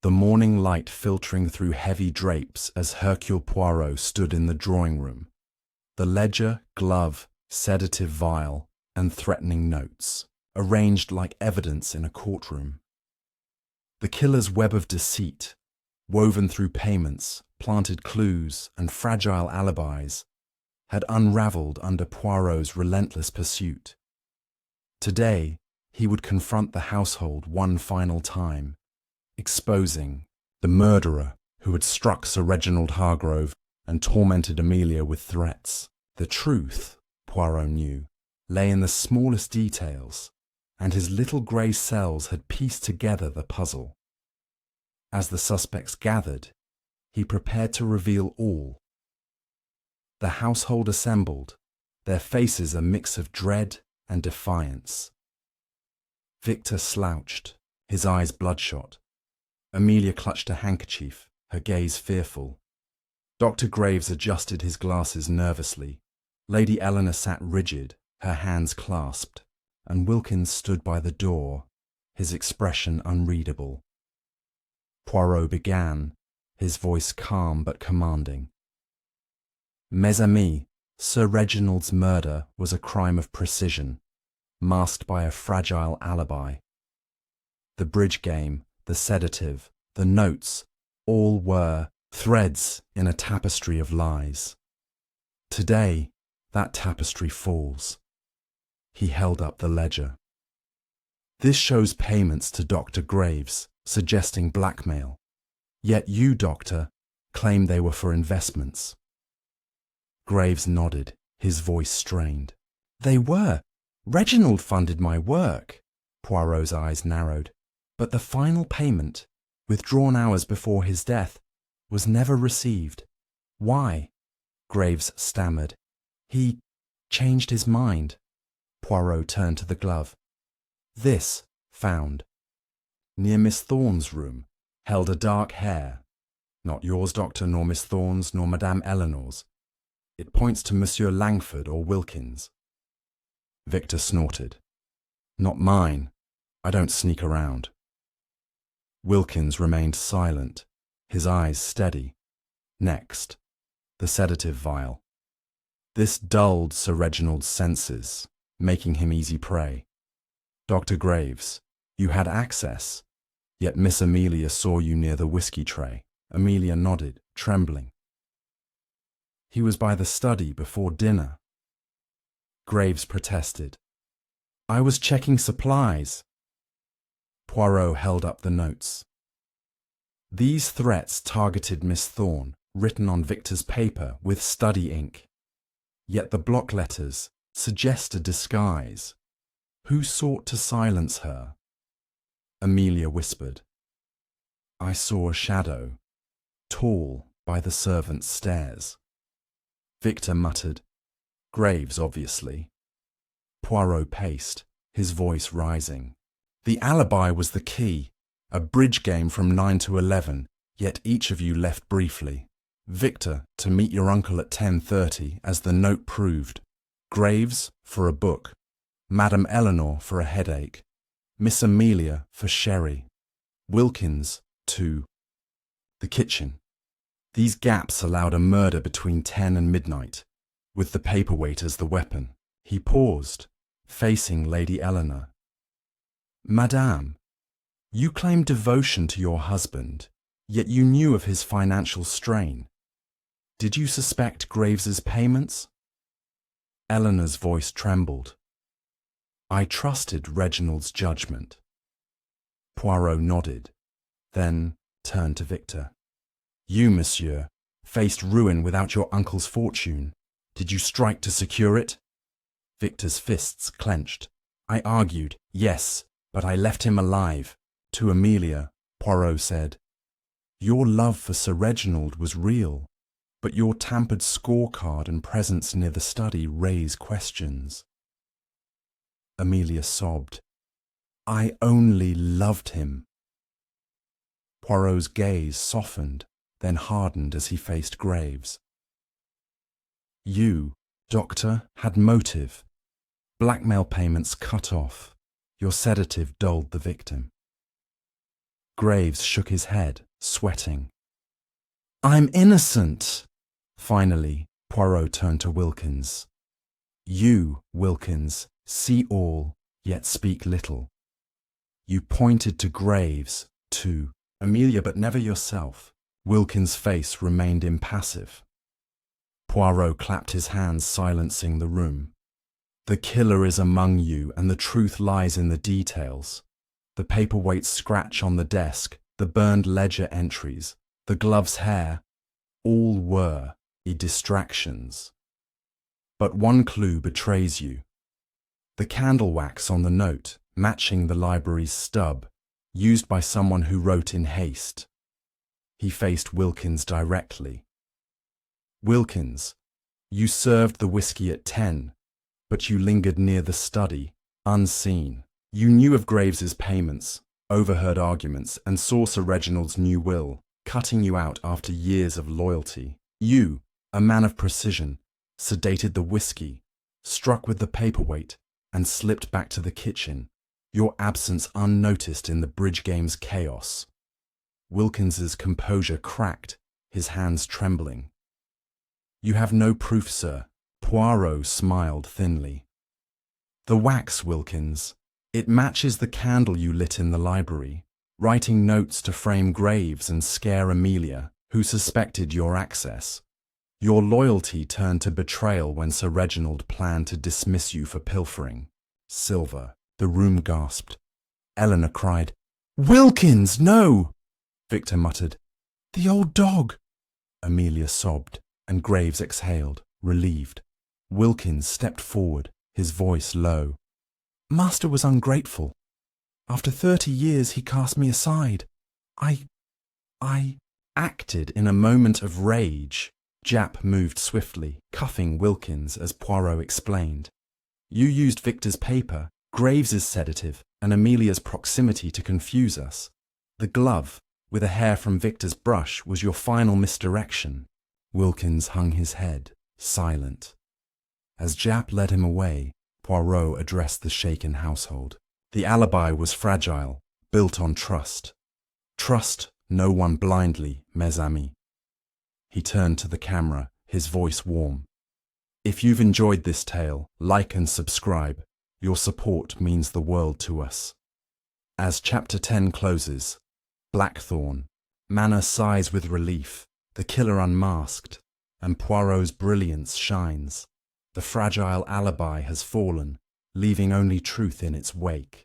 The morning light filtering through heavy drapes as Hercule Poirot stood in the drawing room. The ledger, glove, sedative vial, and threatening notes, arranged like evidence in a courtroom. The killer's web of deceit, woven through payments, planted clues, and fragile alibis, had unravelled under Poirot's relentless pursuit. Today, he would confront the household one final time, exposing the murderer who had struck Sir Reginald Hargrove and tormented Amelia with threats. The truth, Poirot knew, lay in the smallest details, and his little grey cells had pieced together the puzzle. As the suspects gathered, he prepared to reveal all. The household assembled, their faces a mix of dread and defiance. Victor slouched, his eyes bloodshot. Amelia clutched a handkerchief, her gaze fearful. Dr. Graves adjusted his glasses nervously. Lady Eleanor sat rigid, her hands clasped, and Wilkins stood by the door, his expression unreadable. Poirot began, his voice calm but commanding. Mes amis, Sir Reginald's murder was a crime of precision, masked by a fragile alibi. The bridge game, the sedative, the notes, all were threads in a tapestry of lies. Today, that tapestry falls. He held up the ledger. This shows payments to Dr. Graves, suggesting blackmail. Yet you, Doctor, claim they were for investments. Graves nodded, his voice strained. They were. Reginald funded my work. Poirot's eyes narrowed. But the final payment, withdrawn hours before his death, was never received. Why? Graves stammered. He changed his mind. Poirot turned to the glove. This, found near Miss Thorne's room, held a dark hair. Not yours, Doctor, nor Miss Thorne's, nor Madame Eleanor's. It points to Monsieur Langford or Wilkins. Victor snorted. Not mine. I don't sneak around. Wilkins remained silent, his eyes steady. Next, the sedative vial. This dulled Sir Reginald's senses, making him easy prey. Dr. Graves, you had access, yet Miss Amelia saw you near the whiskey tray. Amelia nodded, trembling. He was by the study before dinner. Graves protested. I was checking supplies. Poirot held up the notes. These threats targeted Miss Thorne, written on Victor's paper with study ink. Yet the block letters suggest a disguise. Who sought to silence her? Amelia whispered. I saw a shadow, tall by the servants' stairs. Victor muttered. Graves, obviously. Poirot paced, his voice rising. The alibi was the key, a bridge game from 9 to 11, yet each of you left briefly. Victor to meet your uncle at 10:30, as the note proved. Graves for a book. Madame Eleanor for a headache. Miss Amelia for sherry. Wilkins to the kitchen. These gaps allowed a murder between 10 and midnight, with the paperweight as the weapon. He paused, facing Lady Eleanor. Madame, you claim devotion to your husband, yet you knew of his financial strain. Did you suspect Graves's payments? Eleanor's voice trembled. I trusted Reginald's judgment. Poirot nodded, then turned to Victor. You, monsieur, faced ruin without your uncle's fortune. Did you strike to secure it? Victor's fists clenched. I argued, yes, but I left him alive. To Amelia, Poirot said, your love for Sir Reginald was real, but your tampered scorecard and presence near the study raise questions. Amelia sobbed. I only loved him. Poirot's gaze softened, then hardened as he faced Graves. You, Doctor, had motive. Blackmail payments cut off. Your sedative dulled the victim. Graves shook his head, sweating. I'm innocent. Finally, Poirot turned to Wilkins. You, Wilkins, see all, yet speak little. You pointed to Graves, to Amelia, but never yourself. Wilkins' face remained impassive. Poirot clapped his hands, silencing the room. The killer is among you, and the truth lies in the details. The paperweights scratch on the desk, the burned ledger entries, the glove's hair, all were distractions. But one clue betrays you. The candle wax on the note, matching the library's stub, used by someone who wrote in haste. He faced Wilkins directly. Wilkins, you served the whiskey at 10, but you lingered near the study, unseen. You knew of Graves's payments, overheard arguments, and saw Sir Reginald's new will, cutting you out after years of loyalty. You, a man of precision, sedated the whiskey, struck with the paperweight, and slipped back to the kitchen, your absence unnoticed in the bridge game's chaos. Wilkins's composure cracked, his hands trembling. You have no proof, sir. Poirot smiled thinly. The wax, Wilkins. It matches the candle you lit in the library, writing notes to frame Graves and scare Amelia, who suspected your access. Your loyalty turned to betrayal when Sir Reginald planned to dismiss you for pilfering. Silver. The room gasped. Eleanor cried, "Wilkins, no!" Victor muttered, "The old dog!" Amelia sobbed, and Graves exhaled, relieved. Wilkins stepped forward, his voice low. "Master was ungrateful. After 30 years he cast me aside. I acted in a moment of rage." Japp moved swiftly, cuffing Wilkins as Poirot explained. "You used Victor's paper, Graves's sedative, and Amelia's proximity to confuse us. The glove, with a hair from Victor's brush, was your final misdirection." Wilkins hung his head, silent. As Japp led him away, Poirot addressed the shaken household. The alibi was fragile, built on trust. Trust no one blindly, mes amis. He turned to the camera, his voice warm. If you've enjoyed this tale, like and subscribe. Your support means the world to us. As Chapter 10 closes, Blackthorn, Manor sighs with relief, the killer unmasked, and Poirot's brilliance shines. The fragile alibi has fallen, leaving only truth in its wake.